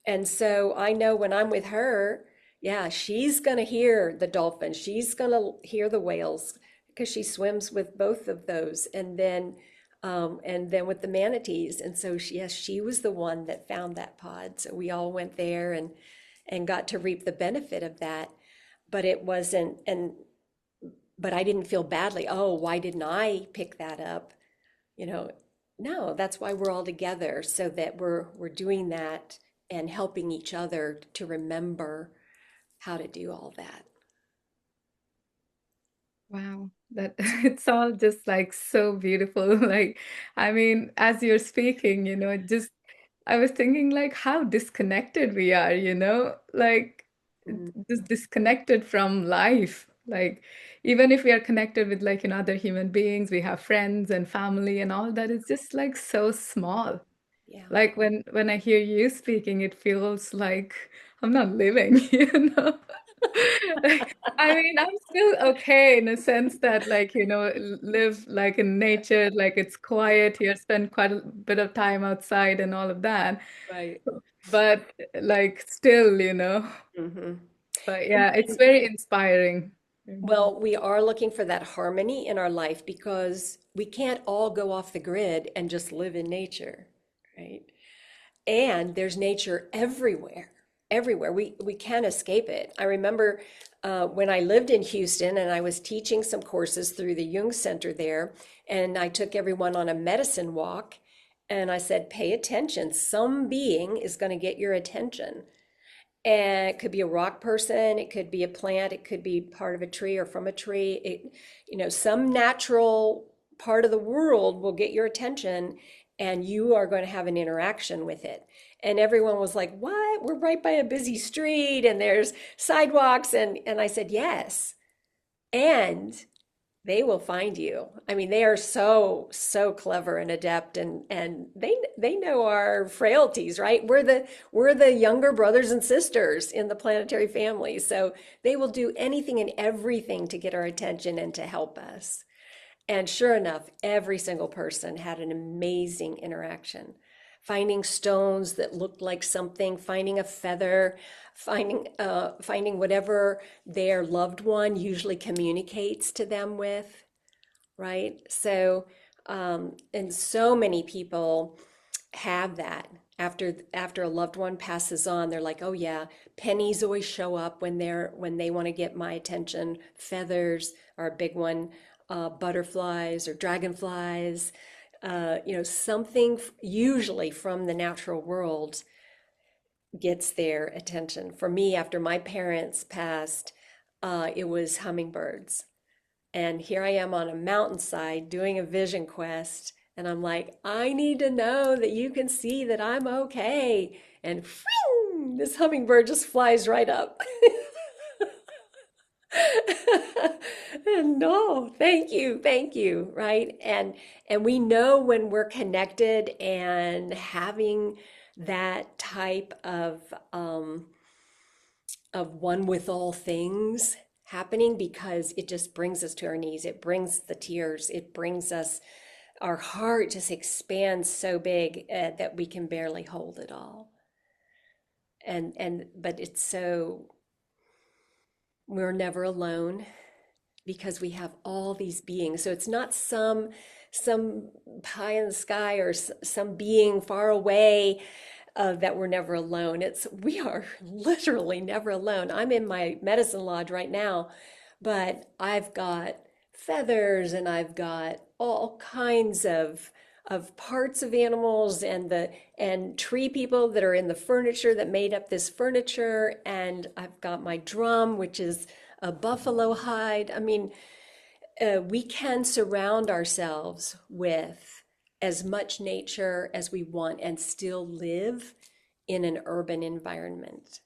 And so I know when I'm with her, Yeah, she's going to hear the dolphins. She's going to hear the whales because she swims with both of those. And then with the manatees. And so yes, she was the one that found that pod. So we all went there and got to reap the benefit of that. But it wasn't, but I didn't feel badly. Oh, why didn't I pick that up? You know, no, that's why we're all together so that we're doing that and helping each other to remember how to do all that. Wow, that it's all just like so beautiful. Like, I mean, as you're speaking, it just, I was thinking like how disconnected we are, like Mm, just disconnected from life. Like, even if we are connected with like, other human beings, we have friends and family and all that, it's just like so small. yeah. Like when I hear you speaking, it feels like I'm not living, Like, I mean, I'm still okay in a sense that like, live like in nature, like it's quiet here, spend quite a bit of time outside and all of that. Right. But like still, Hmm. but yeah, it's very inspiring. Well, we are looking for that harmony in our life because we can't all go off the grid and just live in nature, right? And there's nature everywhere, everywhere. We can't escape it. I remember when I lived in Houston and I was teaching some courses through the Jung Center there, and I took everyone on a medicine walk, and I said, pay attention. Some being is going to get your attention. And it could be a rock person, it could be a plant, it could be part of a tree or from a tree. Some natural part of the world will get your attention and you are going to have an interaction with it. And everyone was like, what? We're right by a busy street and there's sidewalks. And I said, yes. And they will find you. I mean, they are so, so clever and adept and they know our frailties, right? We're the younger brothers and sisters in the planetary family. So they will do anything and everything to get our attention and to help us. And sure enough, every single person had an amazing interaction. Finding stones that looked like something, finding a feather, finding whatever their loved one usually communicates to them with, right? So, and so many people have that after a loved one passes on. They're like, oh yeah, pennies always show up when they want to get my attention. Feathers are a big one. Butterflies or dragonflies. Something usually from the natural world gets their attention. For me, after my parents passed, it was hummingbirds. And here I am on a mountainside doing a vision quest. And I'm like, I need to know that you can see that I'm okay. And whew, this hummingbird just flies right up. And no, thank you, right? And we know when we're connected and having that type of one with all things happening because it just brings us to our knees. It brings the tears. It brings us, our heart just expands so big that we can barely hold it all. But it's so, we're never alone because we have all these beings. So it's not some pie in the sky or some being far away that we're never alone. We are literally never alone. I'm in my medicine lodge right now, but I've got feathers and I've got all kinds of parts of animals and tree people that are in the furniture that made up this furniture. And I've got my drum, which is a buffalo hide. I mean, we can surround ourselves with as much nature as we want and still live in an urban environment.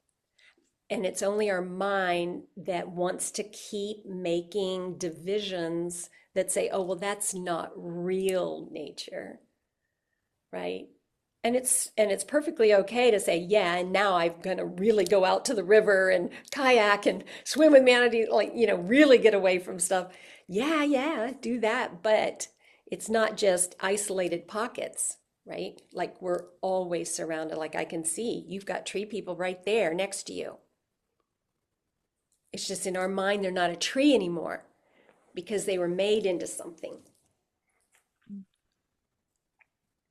And it's only our mind that wants to keep making divisions that say, oh, well, that's not real nature, right? And it's perfectly okay to say, yeah, and now I'm gonna really go out to the river and kayak and swim with manatees, like, really get away from stuff. Yeah, do that, but it's not just isolated pockets, right? Like we're always surrounded, like I can see, you've got tree people right there next to you. It's just in our mind, they're not a tree anymore because they were made into something.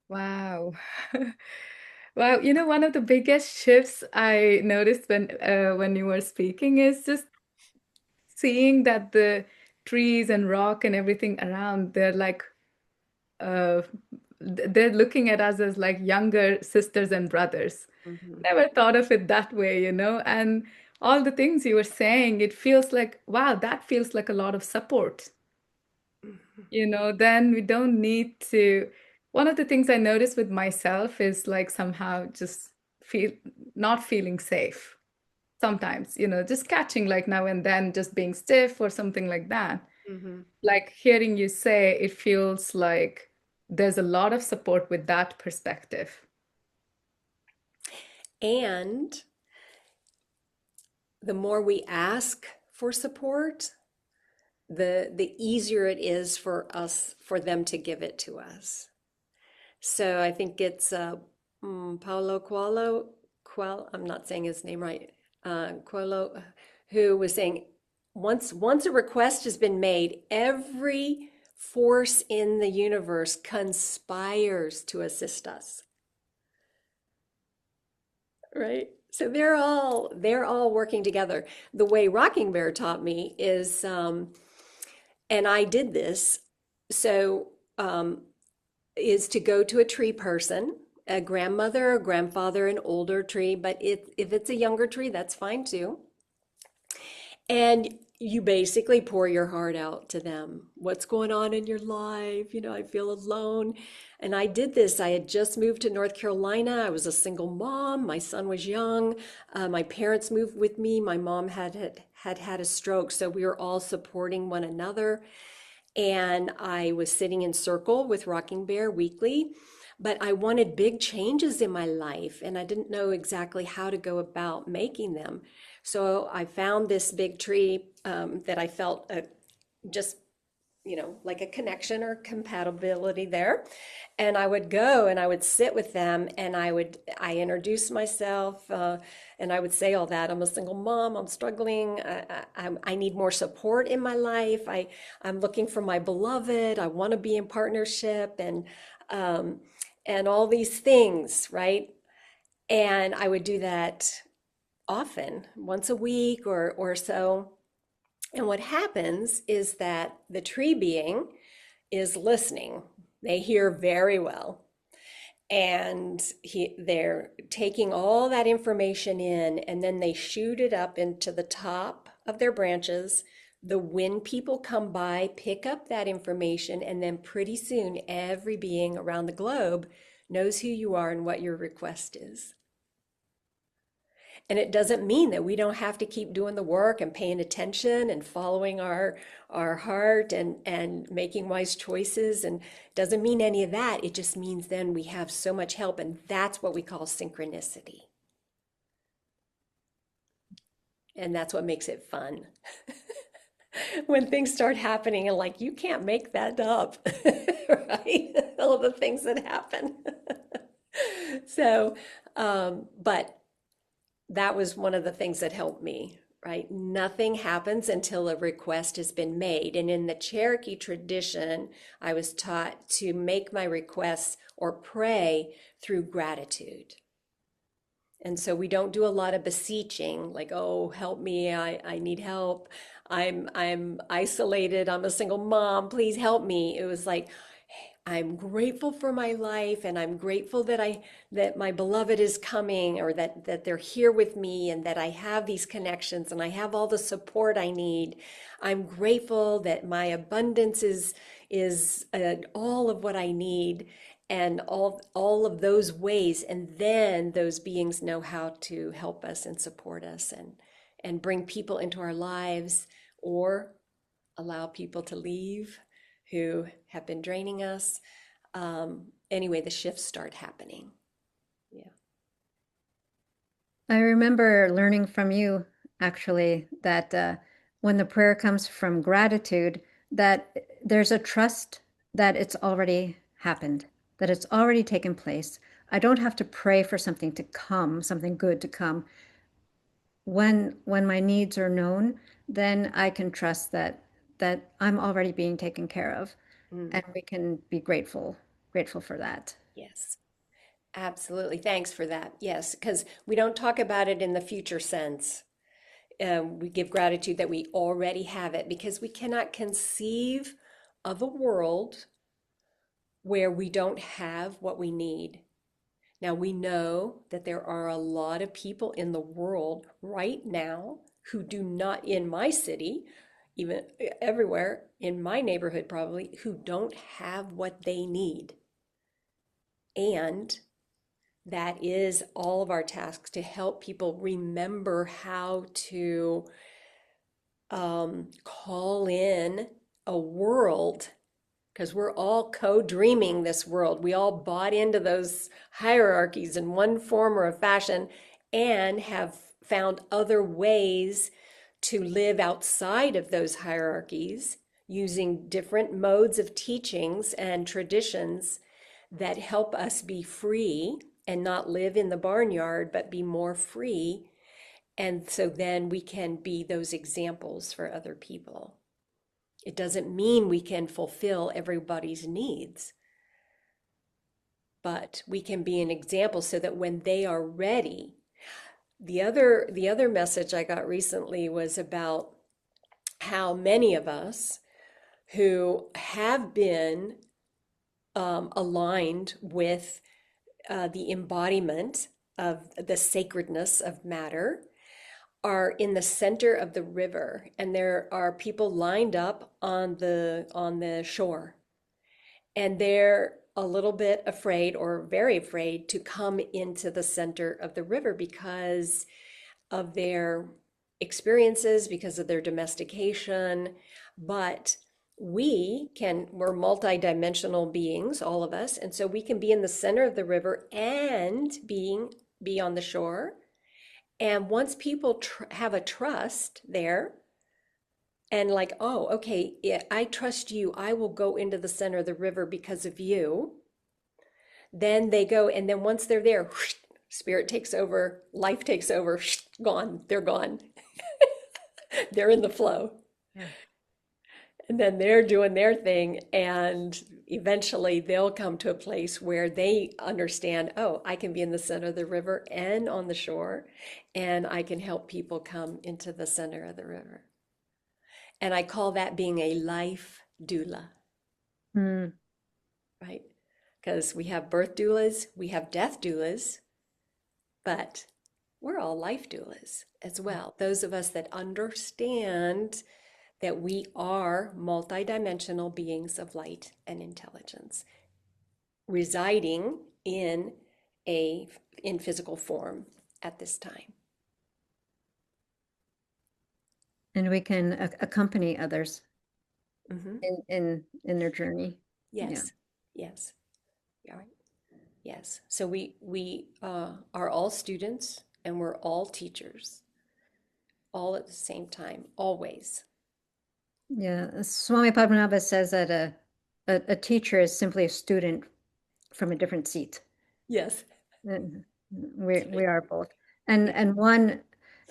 Wow. Wow, you know, one of the biggest shifts I noticed when you were speaking is just seeing that the trees and rock and everything around, they're like uh they're looking at us as like younger sisters and brothers. Mm-hmm. Never thought of it that way, you know, and all the things you were saying, it feels like, wow, that feels like a lot of support. You know, then we don't need to. One of the things I notice with myself is like somehow just feel not feeling safe sometimes, you know, just catching like now and then, just being stiff or something like that. Mm-hmm. Like hearing you say, it feels like there's a lot of support with that perspective. And the more we ask for support, the easier it is for them to give it to us. So I think it's Paulo Coelho, I'm not saying his name right, Coelho, who was saying once a request has been made, every force in the universe conspires to assist us, right? So they're all working together. The way Rocking Bear taught me is, and I did this, so is to go to a tree person, a grandmother or grandfather, an older tree, but if it's a younger tree, that's fine too. And you basically pour your heart out to them. What's going on in your life? You know, I feel alone. And I did this. I had just moved to North Carolina. I was a single mom. My son was young. My parents moved with me. My mom had a stroke. So we were all supporting one another. And I was sitting in circle with Rocking Bear weekly, but I wanted big changes in my life and I didn't know exactly how to go about making them. So I found this big tree that I felt just, like a connection or compatibility there. And I would go and I would sit with them and I introduce myself and I would say all that. I'm a single mom. I'm struggling. I need more support in my life. I'm looking for my beloved. I want to be in partnership um, and all these things, right? And I would do that often, once a week or so. And what happens is that the tree being is listening. They hear very well. And they're taking all that information in, and then they shoot it up into the top of their branches. The wind people come by, pick up that information, and then pretty soon every being around the globe knows who you are and what your request is. And it doesn't mean that we don't have to keep doing the work and paying attention and following our heart and making wise choices. And doesn't mean any of that. It just means then we have so much help. And that's what we call synchronicity. And that's what makes it fun. When things start happening and like, you can't make that up, right? All the things that happen. So, but that was one of the things that helped me, right? Nothing happens until a request has been made. And in the Cherokee tradition, I was taught to make my requests or pray through gratitude. And so we don't do a lot of beseeching, like, oh, help me, I need help. I'm isolated, I'm a single mom, please help me. It was like, I'm grateful for my life and I'm grateful that my beloved is coming or that they're here with me and that I have these connections and I have all the support I need. I'm grateful that my abundance is all of what I need and all of those ways, and then those beings know how to help us and support us and bring people into our lives or allow people to leave who have been draining us. Anyway, the shifts start happening. Yeah. I remember learning from you actually that when the prayer comes from gratitude, that there's a trust that it's already happened, that it's already taken place. I don't have to pray for something to come, something good to come. when my needs are known, then I can trust that I'm already being taken care of, and we can be grateful for that. Yes, absolutely. Thanks for that. Yes, because we don't talk about it in the future sense. We give gratitude that we already have it because we cannot conceive of a world where we don't have what we need. Now, we know that there are a lot of people in the world right now who do not, in my city, even everywhere, in my neighborhood probably, who don't have what they need. And that is all of our tasks to help people remember how to call in a world, because we're all co-dreaming this world. We all bought into those hierarchies in one form or a fashion and have found other ways to live outside of those hierarchies using different modes of teachings and traditions that help us be free and not live in the barnyard, but be more free. And so then we can be those examples for other people. It doesn't mean we can fulfill everybody's needs, but we can be an example so that when they are ready. The other message I got recently was about how many of us who have been aligned with the embodiment of the sacredness of matter are in the center of the river, and there are people lined up on the shore, and they're a little bit afraid or very afraid to come into the center of the river because of their experiences, because of their domestication. But we're multidimensional beings, all of us, and so we can be in the center of the river and be on the shore. And once people have a trust there, and like, oh, okay, yeah, I trust you, I will go into the center of the river because of you. Then they go, and then once they're there, whoosh, spirit takes over, life takes over, whoosh, gone, they're gone. They're in the flow. Yeah. And then they're doing their thing, and eventually they'll come to a place where they understand, oh, I can be in the center of the river and on the shore, and I can help people come into the center of the river. And I call that being a life doula, Mm. right? Because we have birth doulas, we have death doulas, but we're all life doulas as well. Those of us that understand that we are multidimensional beings of light and intelligence residing in physical form at this time. And we can accompany others Mhm. in their journey. Yeah. Yes, yes, yeah, right. Yes. So we are all students and we're all teachers, all at the same time, always. Yeah. Swami Padmanabha says that a teacher is simply a student from a different seat. Yes. And That's we right. are both. Yeah.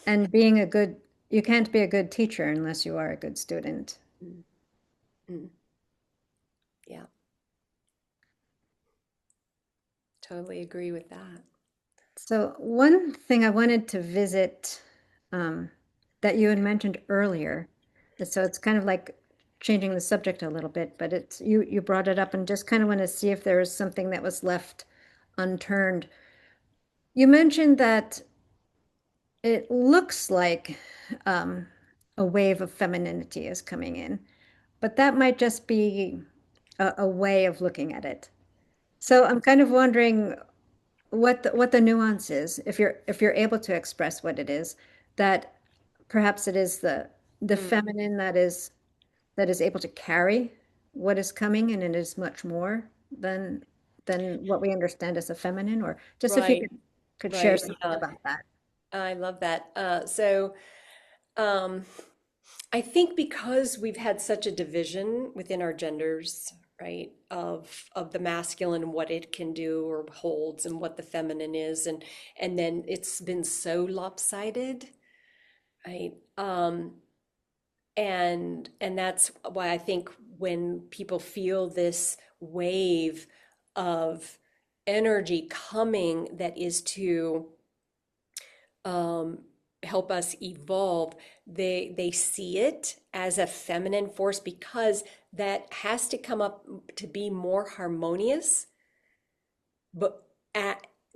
And being a good, you can't be a good teacher unless you are a good student. Mm, mm. Yeah. Totally agree with that. So one thing I wanted to visit that you had mentioned earlier, so it's kind of like changing the subject a little bit, but it's you brought it up and just kind of want to see if there was something that was left unturned. You mentioned that it looks like a wave of femininity is coming in, but that might just be a way of looking at it. So I'm kind of wondering what the nuance is, if you're able to express what it is, that perhaps it is the Mm. feminine that is able to carry what is coming, and it is much more than what we understand as a feminine, or just if you Right, could share right. something Yeah, about that. I love that. Um, I think because we've had such a division within our genders, right, of the masculine and what it can do or holds and what the feminine is, and then it's been so lopsided right? And that's why I think when people feel this wave of energy coming that is to um, help us evolve, they see it as a feminine force because that has to come up to be more harmonious, but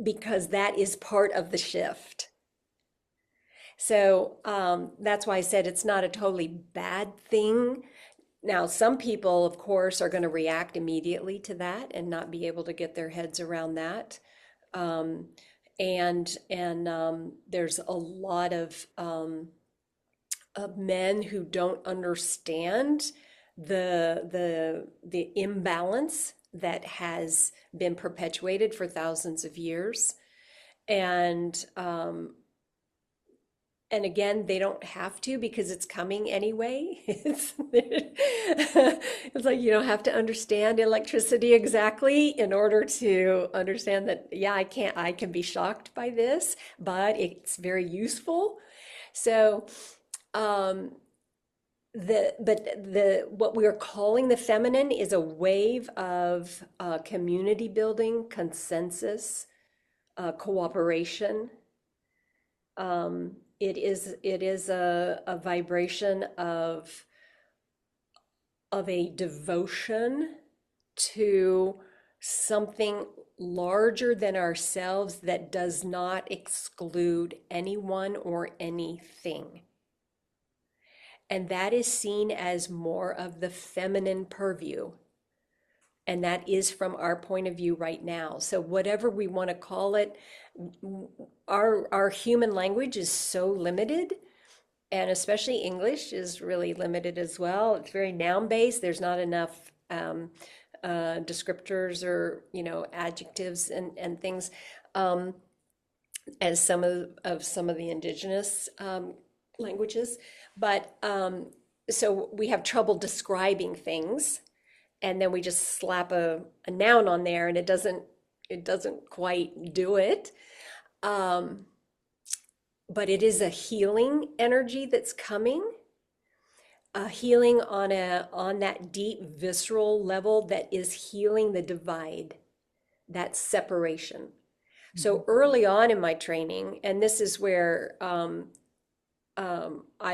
because that is part of the shift. So that's why I said it's not a totally bad thing. Now, some people, of course, are going to react immediately to that and not be able to get their heads around that. Um, and there's a lot of men who don't understand the imbalance that has been perpetuated for thousands of years. And and again, they don't have to because it's coming anyway. It's like you don't have to understand electricity exactly in order to understand that, yeah, I can be shocked by this, but it's very useful. So, um, the what we are calling the feminine is a wave of community building, consensus, cooperation. It is a vibration of a devotion to something larger than ourselves that does not exclude anyone or anything. And that is seen as more of the feminine purview. And that is from our point of view right now. So whatever we want to call it, our human language is so limited, and especially English is really limited as well. It's very noun based. There's not enough descriptors or adjectives and things, as some of the indigenous languages. But so we have trouble describing things, and then we just slap a noun on there, and it doesn't quite do it. Um, but it is a healing energy that's coming, a healing on that deep visceral level that is healing the divide, that separation. So early on in my training, and this is where I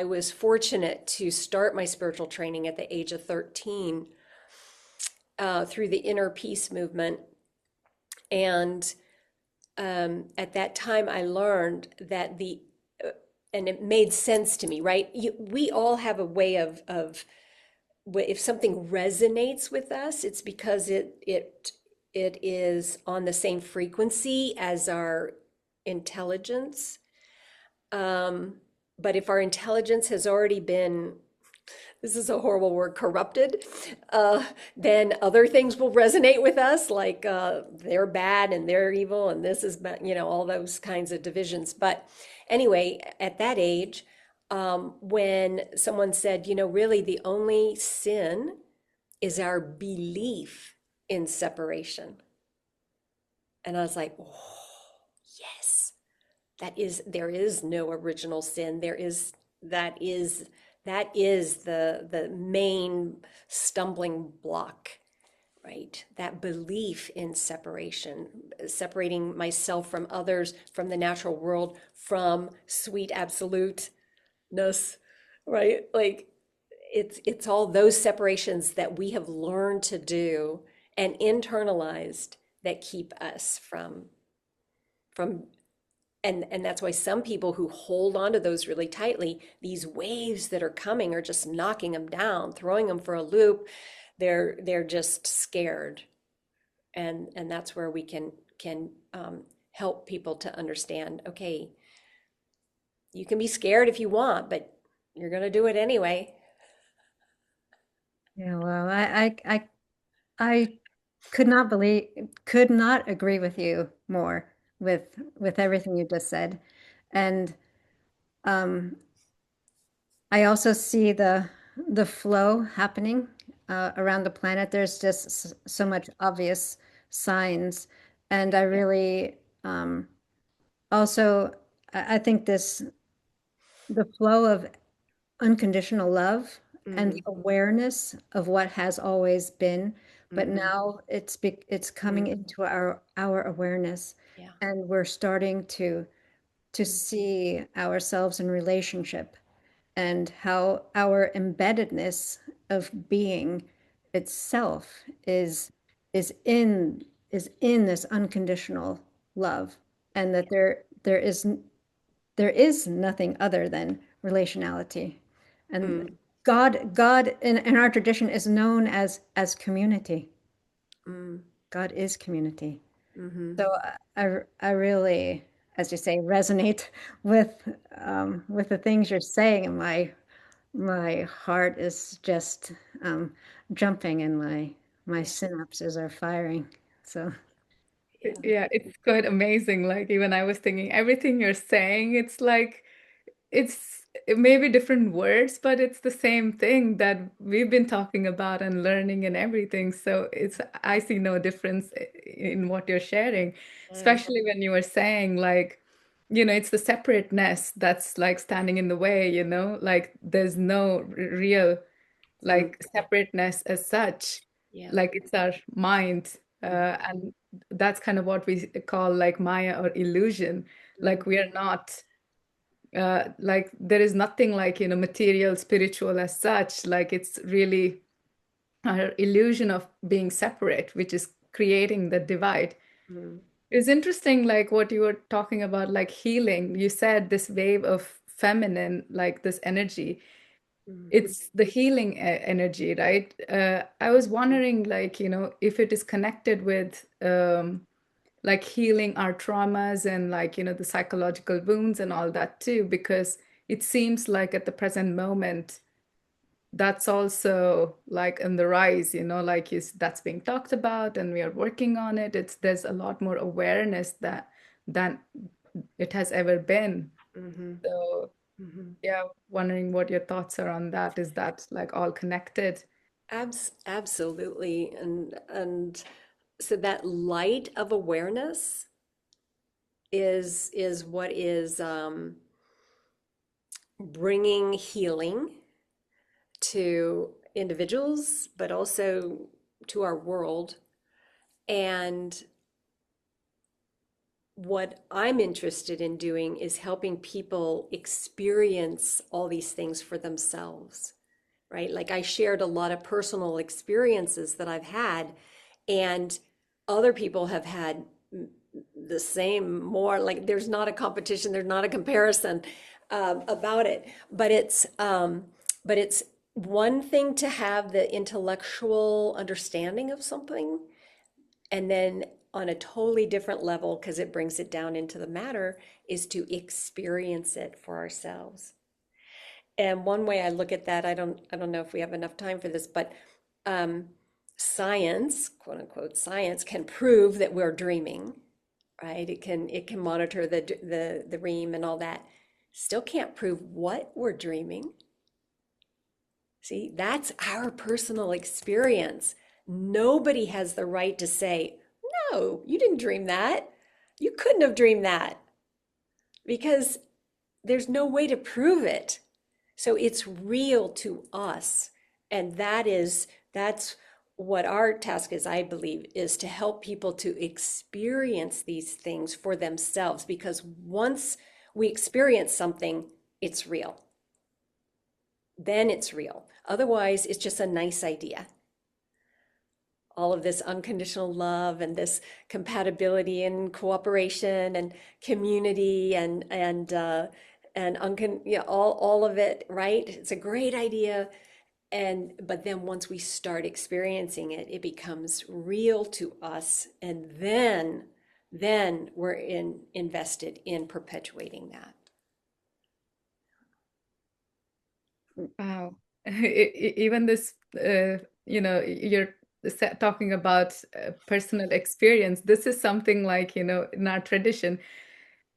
was fortunate to start my spiritual training at the age of 13 through the inner peace movement. And at that time, I learned that and it made sense to me, right? We all have a way of if something resonates with us, it's because it is on the same frequency as our intelligence. But if our intelligence has already been, this is a horrible word, corrupted, then other things will resonate with us, like they're bad and they're evil and this is bad, all those kinds of divisions. But anyway, at that age, when someone said, really the only sin is our belief in separation. And I was like, oh, yes, there is no original sin. That is the main stumbling block, right? That belief in separation, separating myself from others, from the natural world, from sweet absoluteness, right? Like it's all those separations that we have learned to do and internalized that keep us from and that's why some people who hold on to those really tightly, these waves that are coming are just knocking them down, throwing them for a loop. They're just scared, and that's where we can help people to understand. Okay, you can be scared if you want, but you're going to do it anyway. Yeah, well, I could not agree with you more with everything you just said. And um, I also see the flow happening around the planet. There's just so much obvious signs, and I really also I think this the flow of unconditional love and the Mm, awareness of what has always been, but mhm, now it's coming mm, into our awareness, yeah. and we're starting to Mm, see ourselves in relationship and how our embeddedness of being itself is in is in this unconditional love, and that there is nothing other than relationality. And mm, God in our tradition is known as community. mm, God is community. mhm. So I really, as you say, resonate with the things you're saying, and my heart is just jumping, and my Yeah, synapses are firing. So yeah. Yeah, it's quite amazing. Like even I was thinking everything you're saying, it's like it may be different words, but it's the same thing that we've been talking about and learning and everything. So I see no difference in what you're sharing, Mm, especially when you were saying like, it's the separateness that's like standing in the way, like there's no real mm, like separateness as such, yeah. like it's our mind. Mm, And that's kind of what we call like Maya or illusion. mm, Like we are not like there is nothing like material spiritual as such, like it's really our illusion of being separate which is creating the divide. mm, It's interesting like what you were talking about, like healing. You said this wave of feminine, like this energy, mm, it's the healing energy, right? I was wondering like if it is connected with like healing our traumas and like the psychological wounds and all that too, because it seems like at the present moment that's also like in the rise, like is that's being talked about and we are working on it. There's a lot more awareness that than it has ever been. mhm, So mhm. yeah, wondering what your thoughts are on that. Is that like all connected? Absolutely. And so that light of awareness is what is bringing healing to individuals, but also to our world. And what I'm interested in doing is helping people experience all these things for themselves, right? Like I shared a lot of personal experiences that I've had, and other people have had the same, more like there's not a competition, there's not a comparison about it, but it's one thing to have the intellectual understanding of something, and then on a totally different level, because it brings it down into the matter, is to experience it for ourselves. And one way I look at that, I don't know if we have enough time for this, but um, science, quote unquote, science can prove that we're dreaming, right? It can monitor the REM and all that. Still can't prove what we're dreaming. See, that's our personal experience. Nobody has the right to say, no, you didn't dream that. You couldn't have dreamed that, because there's no way to prove it. So it's real to us. And that's what our task is, I believe, is to help people to experience these things for themselves. Because once we experience something, it's real. Then it's real. Otherwise, it's just a nice idea. All of this unconditional love and this compatibility and cooperation and community and all of it, right? It's a great idea. And but then once we start experiencing it, it becomes real to us, and then we're invested in perpetuating that. Wow. Even this, you're talking about personal experience. This is something like, in our tradition.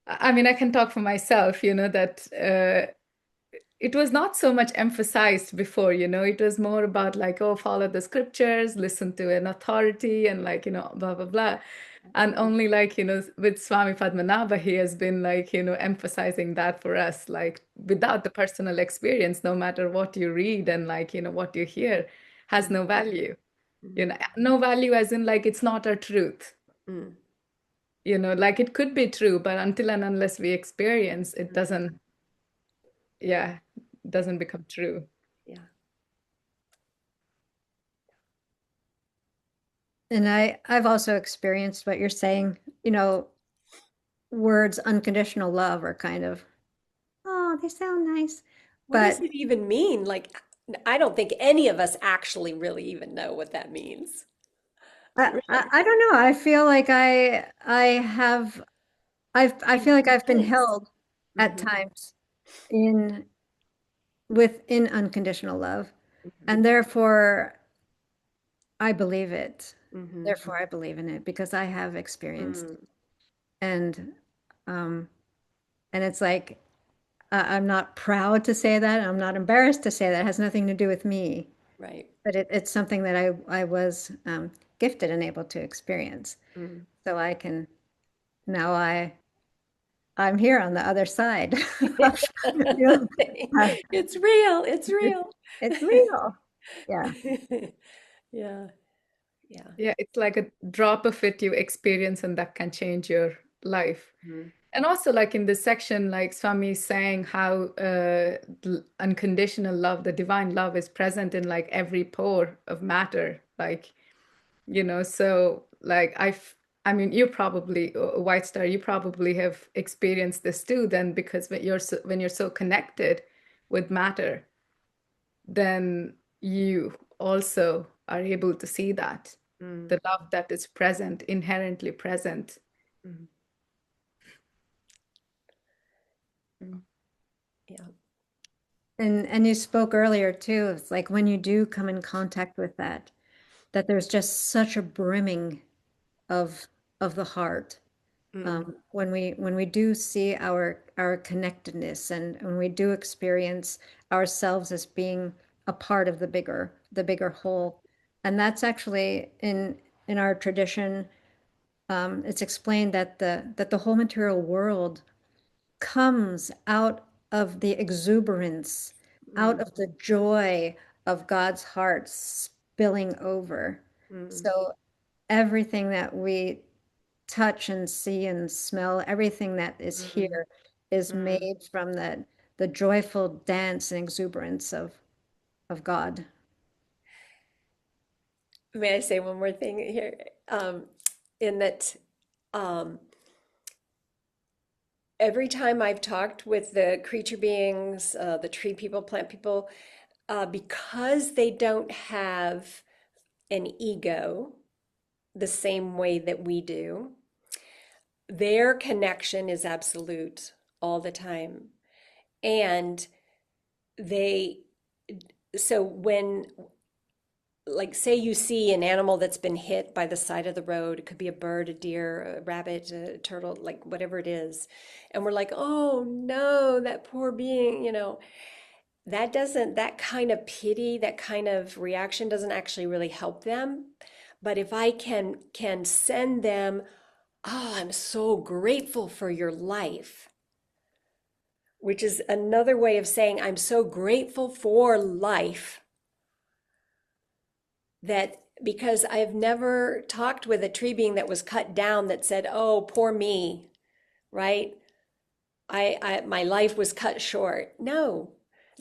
I mean, I can talk for myself, that it was not so much emphasized before, it was more about like, oh, follow the scriptures, listen to an authority, and like, blah, blah, blah. And only like, with Swami Padmanabha, he has been like, emphasizing that for us, like without the personal experience, no matter what you read and like, what you hear has no value. No value as in like, it's not our truth. Mm. Like it could be true, but until and unless we experience, it doesn't become true. Yeah. And I've also experienced what you're saying, words unconditional love are kind of, oh, they sound nice. What does But it even mean? Like, I don't think any of us actually really even know what that means. I don't know. I feel like I feel like I've been Thanks. held at Mhm, times in within unconditional love, mhm, and therefore I believe it. mhm, Therefore I believe in it because I have experienced, mm, and um and it's like I'm not proud to say that. I'm not embarrassed to say that. It has nothing to do with me, right. but it's something that I was gifted and able to experience. Mm. So I can now I'm here on the other side. Uh, It's real. It's it's, real. it's real. Yeah. Yeah. Yeah. Yeah, it's like a drop of it you experience, and that can change your life. Mhm, And also, like in this section, like Swami is saying how unconditional love, the divine love, is present in like every pore of matter. Like, so like I mean, you probably, White Star, you probably have experienced this too. Then, because when you're so connected with matter, then you also are able to see that mm, the love that is present, inherently present. mm. Mm. Yeah. And you spoke earlier too. It's like when you do come in contact with that there's just such a brimming of the heart. Mm, When we do see our connectedness and when we do experience ourselves as being a part of the bigger whole, and that's actually in our tradition. It's explained that the whole material world comes out of the exuberance, out mm, of the joy of God's heart spilling over. mm, So everything that we touch and see and smell, everything that is mm, here is mm. made from the joyful dance and exuberance of God. May I say one more thing here? Um, in that, um, every time I've talked with the creature beings, the tree people, plant people, because they don't have an ego the same way that we do, their connection is absolute all the time. And they, so when, like, say you see an animal that's been hit by the side of the road, it could be a bird, a deer, a rabbit, a turtle, like whatever it is, and we're like, oh no, that poor being, that doesn't, that kind of pity, that kind of reaction doesn't actually really help them. But if I can send them, oh, I'm so grateful for your life, which is another way of saying I'm so grateful for life, that because I've never talked with a tree being that was cut down that said, oh, poor me, right? My life was cut short. No,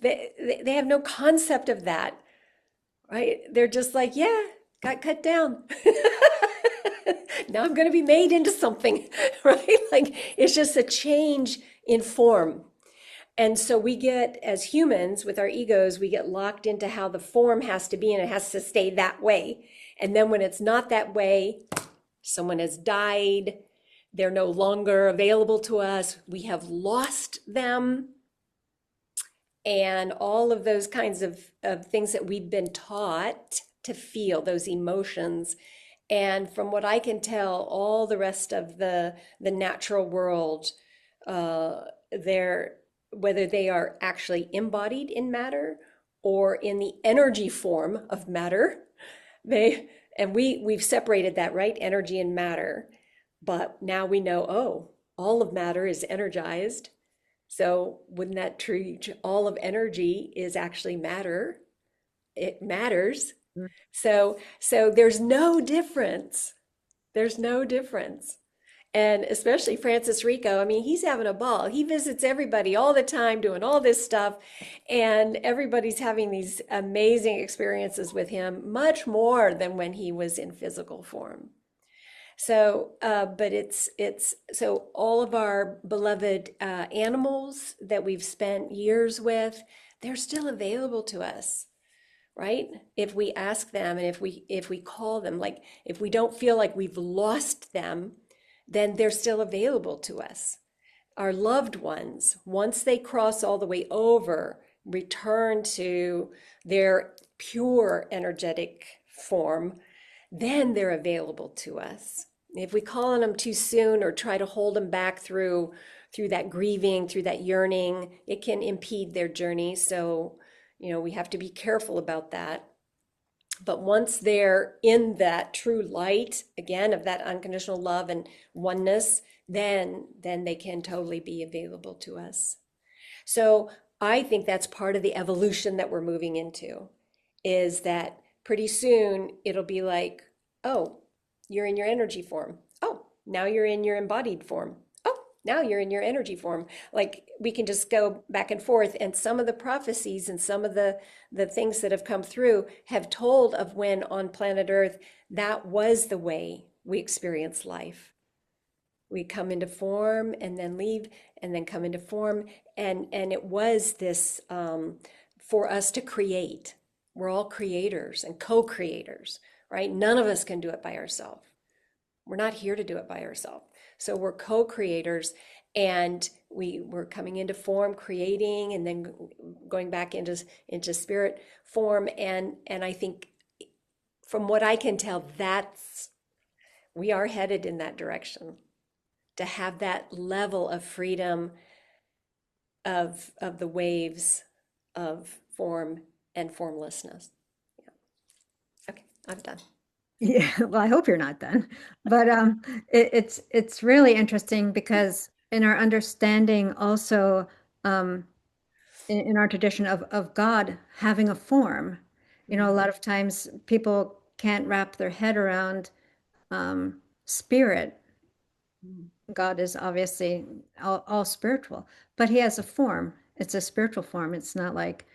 they have no concept of that, right? They're just like, yeah, got cut down. Now I'm going to be made into something, right? Like it's just a change in form. And so we get, as humans, with our egos, we get locked into how the form has to be and it has to stay that way. And then when it's not that way, someone has died, they're no longer available to us, we have lost them, and all of those kinds of things that we've been taught to feel, those emotions. And from what I can tell, all the rest of the natural world, they're whether they are actually embodied in matter or in the energy form of matter. We've separated that, right? Energy and matter. But now we know, oh, all of matter is energized. So wouldn't that treat all of energy is actually matter? It matters. So there's no difference. There's no difference. And especially Francis Rico, I mean, he's having a ball. He visits everybody all the time doing all this stuff, and everybody's having these amazing experiences with him, much more than when he was in physical form. So, but it's so all of our beloved animals that we've spent years with, they're still available to us, right? If we ask them and if we call them, like if we don't feel like we've lost them, then they're still available to us. Our loved ones, once they cross all the way over, return to their pure energetic form, then they're available to us. If we call on them too soon or try to hold them back through that grieving, through that yearning, it can impede their journey. So, we have to be careful about that. But once they're in that true light, again, of that unconditional love and oneness, then they can totally be available to us. So I think that's part of the evolution that we're moving into, is that pretty soon it'll be like, oh, you're in your energy form. Oh, now you're in your embodied form. Oh, now you're in your energy form. Like we can just go back and forth. And some of the prophecies and some of the things that have come through have told of when on planet Earth, that was the way we experience life. We come into form and then leave and then come into form. And it was this for us to create. We're all creators and co-creators, right? None of us can do it by ourselves. We're not here to do it by ourselves. So we're co-creators, and we're coming into form, creating, and then going back into spirit form. And I think from what I can tell, we are headed in that direction, to have that level of freedom of the waves of form and formlessness. Yeah. Okay, I'm done. Yeah, well, I hope you're not done. But it's really interesting because in our understanding also in our tradition of God having a form, a lot of times people can't wrap their head around spirit. God is obviously all spiritual, but he has a form. It's a spiritual form. It's not like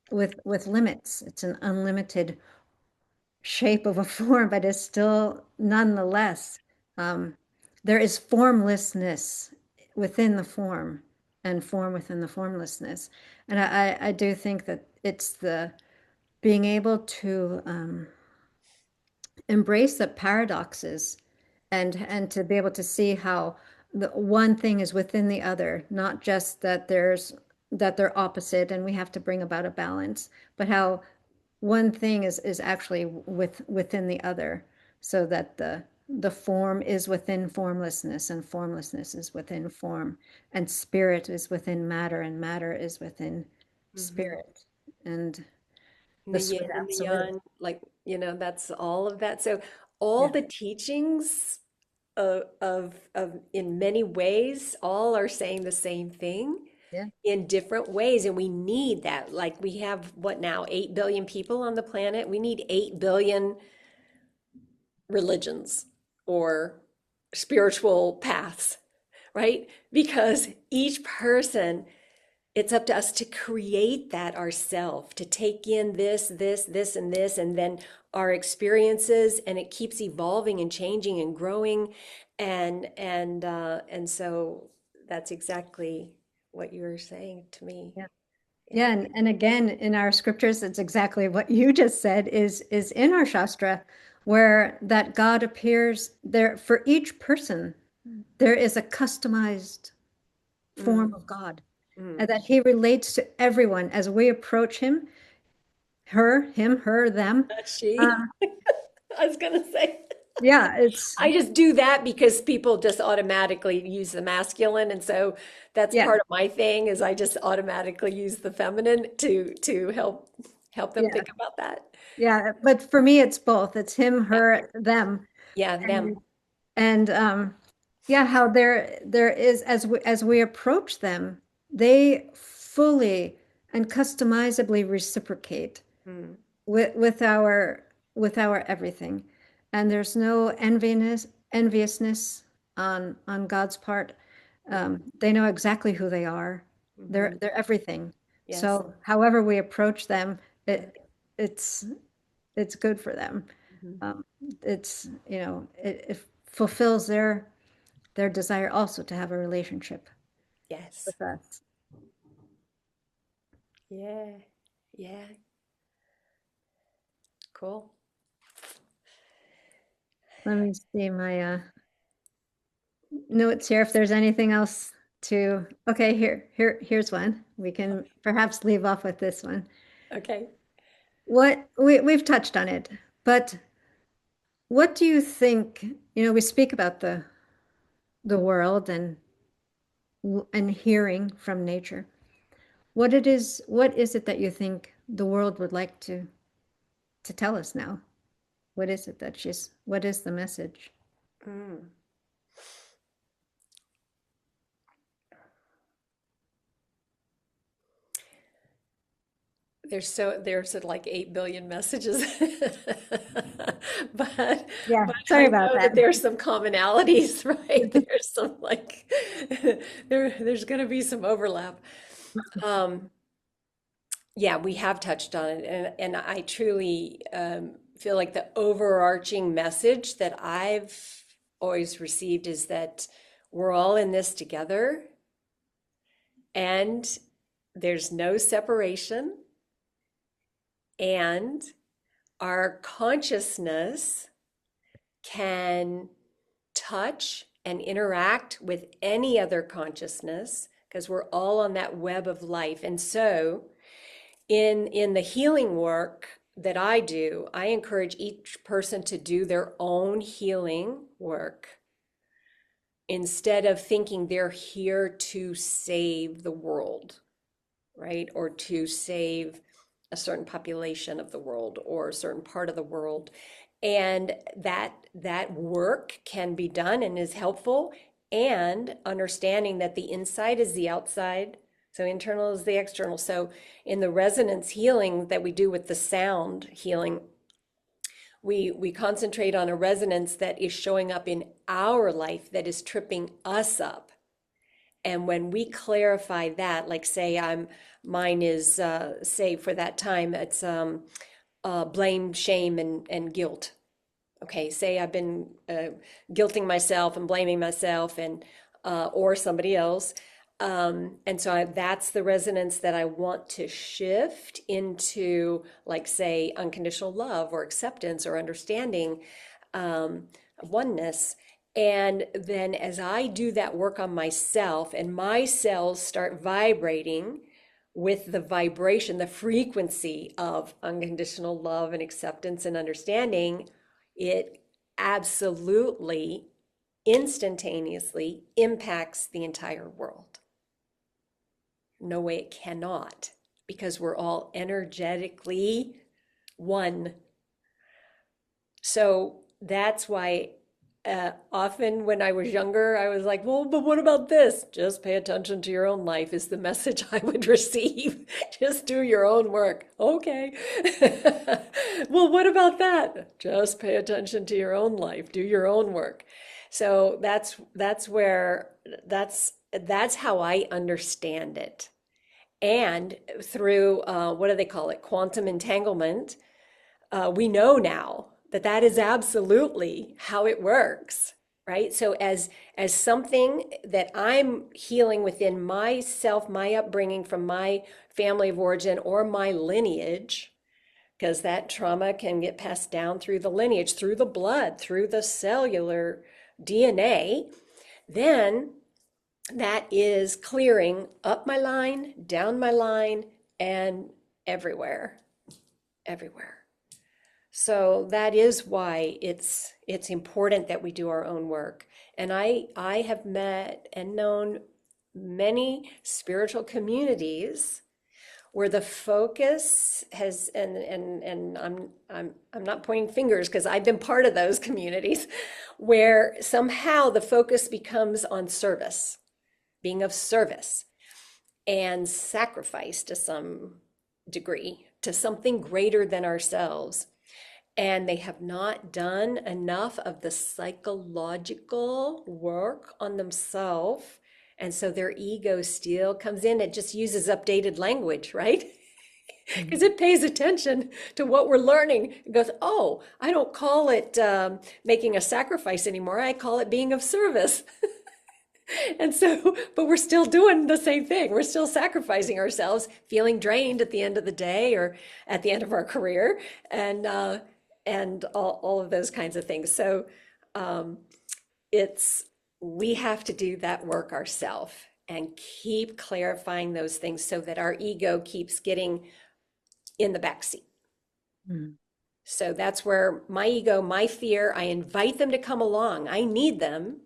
with limits. It's an unlimited shape of a form, but it's still nonetheless there is formlessness within the form and form within the formlessness. And I do think that it's the being able to embrace the paradoxes and to be able to see how the one thing is within the other, not just that they're opposite and we have to bring about a balance, but how one thing is actually within the other, so that the form is within formlessness and formlessness is within form, and spirit is within matter and matter is within spirit, and And the the yin sweet and the absolute. yang, like, that's all of that. So all Yeah, the teachings of in many ways, all are saying the same thing yeah, in different ways. And we need that. Like we have what now, 8 billion people on the planet. We need 8 billion religions or spiritual paths, right? Because each person, it's up to us to create that ourselves, to take in this, and then our experiences, and it keeps evolving and changing and growing, and so that's exactly what you were saying to me. yeah. Yeah. Yeah, and again, in our scriptures, it's exactly what you just said is in our Shastra, where that God appears there for each person. There is a customized Mm, form of God, and mm. that he relates to everyone as we approach him, her, them. She, Um, I was gonna say. Yeah, it's I just do that because people just automatically use the masculine, and so that's yeah, part of my thing is I just automatically use the feminine to help them yeah, think about that. yeah. But for me, it's both. It's him, Yeah, her, them, yeah, and them. yeah, how there is as we approach them, they fully and customizably reciprocate Mm, with our everything, and there's no enviousness on God's part. They know exactly who they are. mhm. They're everything. Yes. So however we approach them, it's it's good for them. Mhm. Um, it's it fulfills their desire also to have a relationship Yes. with us. Yeah. Yeah. Cool. Let me see my notes here if there's anything else to. Okay, here's one. We can perhaps leave off with this one. Okay. What we've touched on it, but what do you think, we speak about the world and hearing from nature. What is it that you think the world would like to tell us now? What is it what is the message? Mm. There's like 8 billion messages. but Yeah, but sorry I about know that. that there's some commonalities, right? There's some like there's gonna be some overlap. Um, yeah, we have touched on it, and I truly feel like the overarching message that I've always received is that we're all in this together, and there's no separation, and our consciousness can touch and interact with any other consciousness because we're all on that web of life. And so in the healing work that I do, I encourage each person to do their own healing work instead of thinking they're here to save the world, right? Or to save a certain population of the world or a certain part of the world. And that work can be done and is helpful, and understanding that the inside is the outside, so internal is the external. So in the resonance healing that we do with the sound healing, we concentrate on a resonance that is showing up in our life that is tripping us up. And when we clarify that, like say mine is say for that time it's blame, shame, and guilt. Okay, say I've been guilting myself and blaming myself and or somebody else. And so that's the resonance that I want to shift into, like say unconditional love or acceptance or understanding, oneness. And then as I do that work on myself and my cells start vibrating with the vibration, the frequency of unconditional love and acceptance and understanding, it absolutely instantaneously impacts the entire world. No way it cannot, because we're all energetically one. So that's why often when I was younger, I was like, well, but what about this? Just pay attention to your own life is the message I would receive. Just do your own work. Okay. Well, what about that? Just pay attention to your own life. Do your own work. So that's where that's how I understand it. And through what do they call it? Quantum entanglement, we know now that that is absolutely how it works, right? So as something that I'm healing within myself, my upbringing from my family of origin or my lineage, because that trauma can get passed down through the lineage, through the blood, through the cellular DNA, then that is clearing up my line, down my line, and everywhere, everywhere. So that is why it's important that we do our own work. And I have met and known many spiritual communities where the focus has, and I'm not pointing fingers because I've been part of those communities, where somehow the focus becomes on service, being of service and sacrifice to some degree to something greater than ourselves. And they have not done enough of the psychological work on themselves. And so their ego still comes in. It just uses updated language, right? Because it pays attention to what we're learning. It goes, oh, I don't call it making a sacrifice anymore. I call it being of service. And so, but we're still doing the same thing. We're still sacrificing ourselves, feeling drained at the end of the day or at the end of our career, and all of those kinds of things. So it's we have to do that work ourselves and keep clarifying those things so that our ego keeps getting in the back seat. Mm. So that's where my ego, my fear, I invite them to come along. I need them,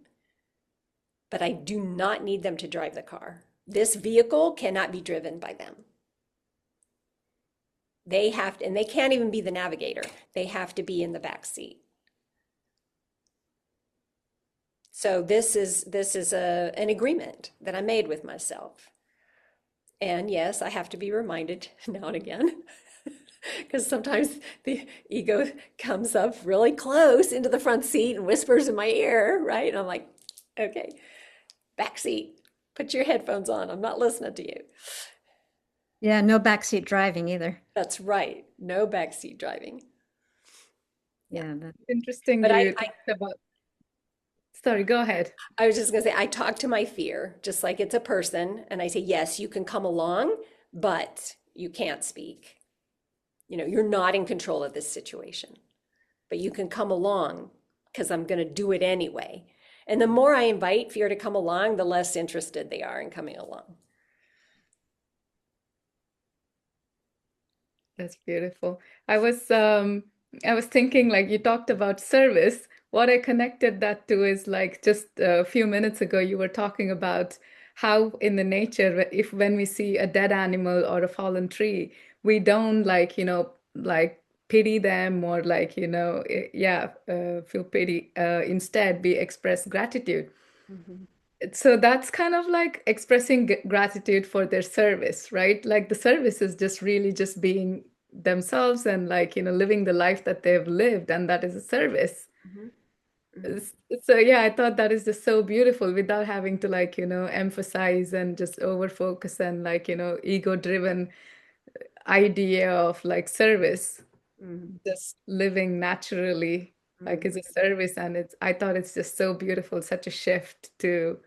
but I do not need them to drive the car. This vehicle cannot be driven by them. They have to, and they can't even be the navigator. They have to be in the back seat. So this is an agreement that I made with myself. And yes, I have to be reminded now and again, because sometimes the ego comes up really close into the front seat and whispers in my ear, right? And I'm like, okay, back seat, put your headphones on. I'm not listening to you. Yeah, no backseat driving either. That's right. No backseat driving. Yeah, that, Interesting But you talked about. Sorry, go ahead. I was just going to say, I talk to my fear just like it's a person. And I say, yes, you can come along, but you can't speak. You know, you're not in control of this situation, but you can come along because I'm going to do it anyway. And the more I invite fear to come along, the less interested they are in coming along. That's beautiful. I was thinking like you talked about service. What I connected that to is like just a few minutes ago you were talking about how in the nature if when we see a dead animal or a fallen tree, we don't like, like pity them or like, feel pity. Instead, we express gratitude. Mhm. So that's kind of like expressing gratitude for their service, right? Like the service is just really just being themselves and like, living the life that they've lived, and that is a service. Mhm. Mhm. So yeah, I thought that is just so beautiful without having to like, emphasize and just over focus and like, ego driven idea of like service, Mhm. just living naturally like Mhm. is a service. And I thought it's just so beautiful, such a shift to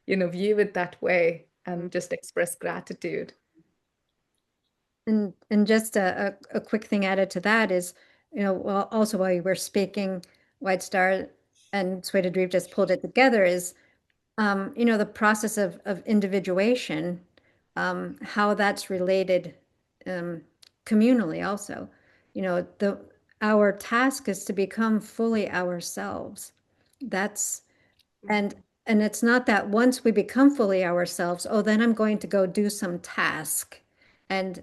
view it that way and just express gratitude. and just a quick thing added to that is, well, also while you were speaking, White Star and Sweta Dream just pulled it together is, the process of individuation, how that's related communally also. Our task is to become fully ourselves. That's and and it's not that once we become fully ourselves, oh, then I'm going to go do some task and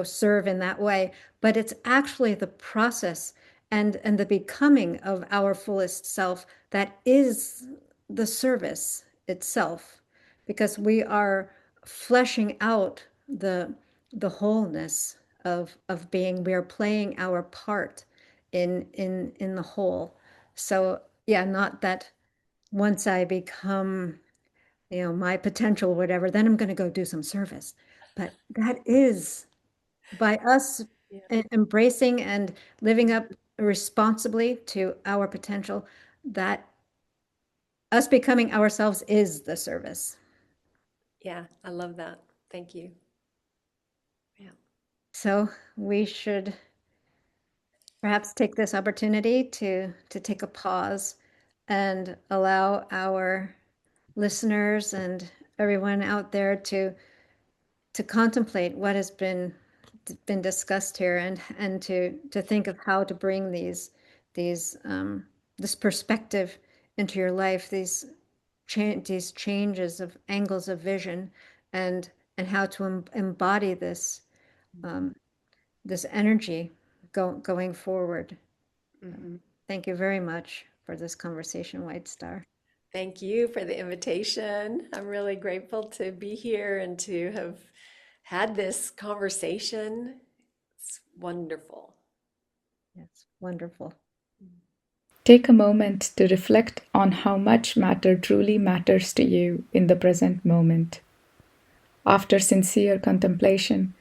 serve in that way. But it's actually the process and the becoming of our fullest self that is the service itself, because we are fleshing out the wholeness of being. We are playing our part in the whole. So yeah, not that once I become, my potential, whatever, then I'm going to go do some service. But that is by us Yeah. embracing and living up responsibly to our potential, that us becoming ourselves is the service. Yeah, I love that. Thank you. Yeah. So we should perhaps take this opportunity to take a pause and allow our listeners and everyone out there to contemplate what has been been discussed here, and to think of how to bring these this perspective into your life, these changes of angles of vision, and how to embody this this energy going forward. Thank you very much for this conversation, White Star. Thank you for the invitation. I'm really grateful to be here and to have had this conversation. It's wonderful. Yes, wonderful. Take a moment to reflect on how much matter truly matters to you in the present moment. After sincere contemplation,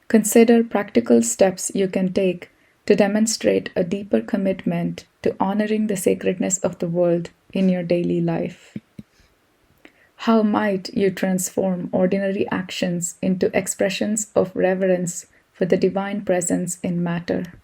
consider practical steps you can take to demonstrate a deeper commitment to honoring the sacredness of the world in your daily life. How might you transform ordinary actions into expressions of reverence for the divine presence in matter?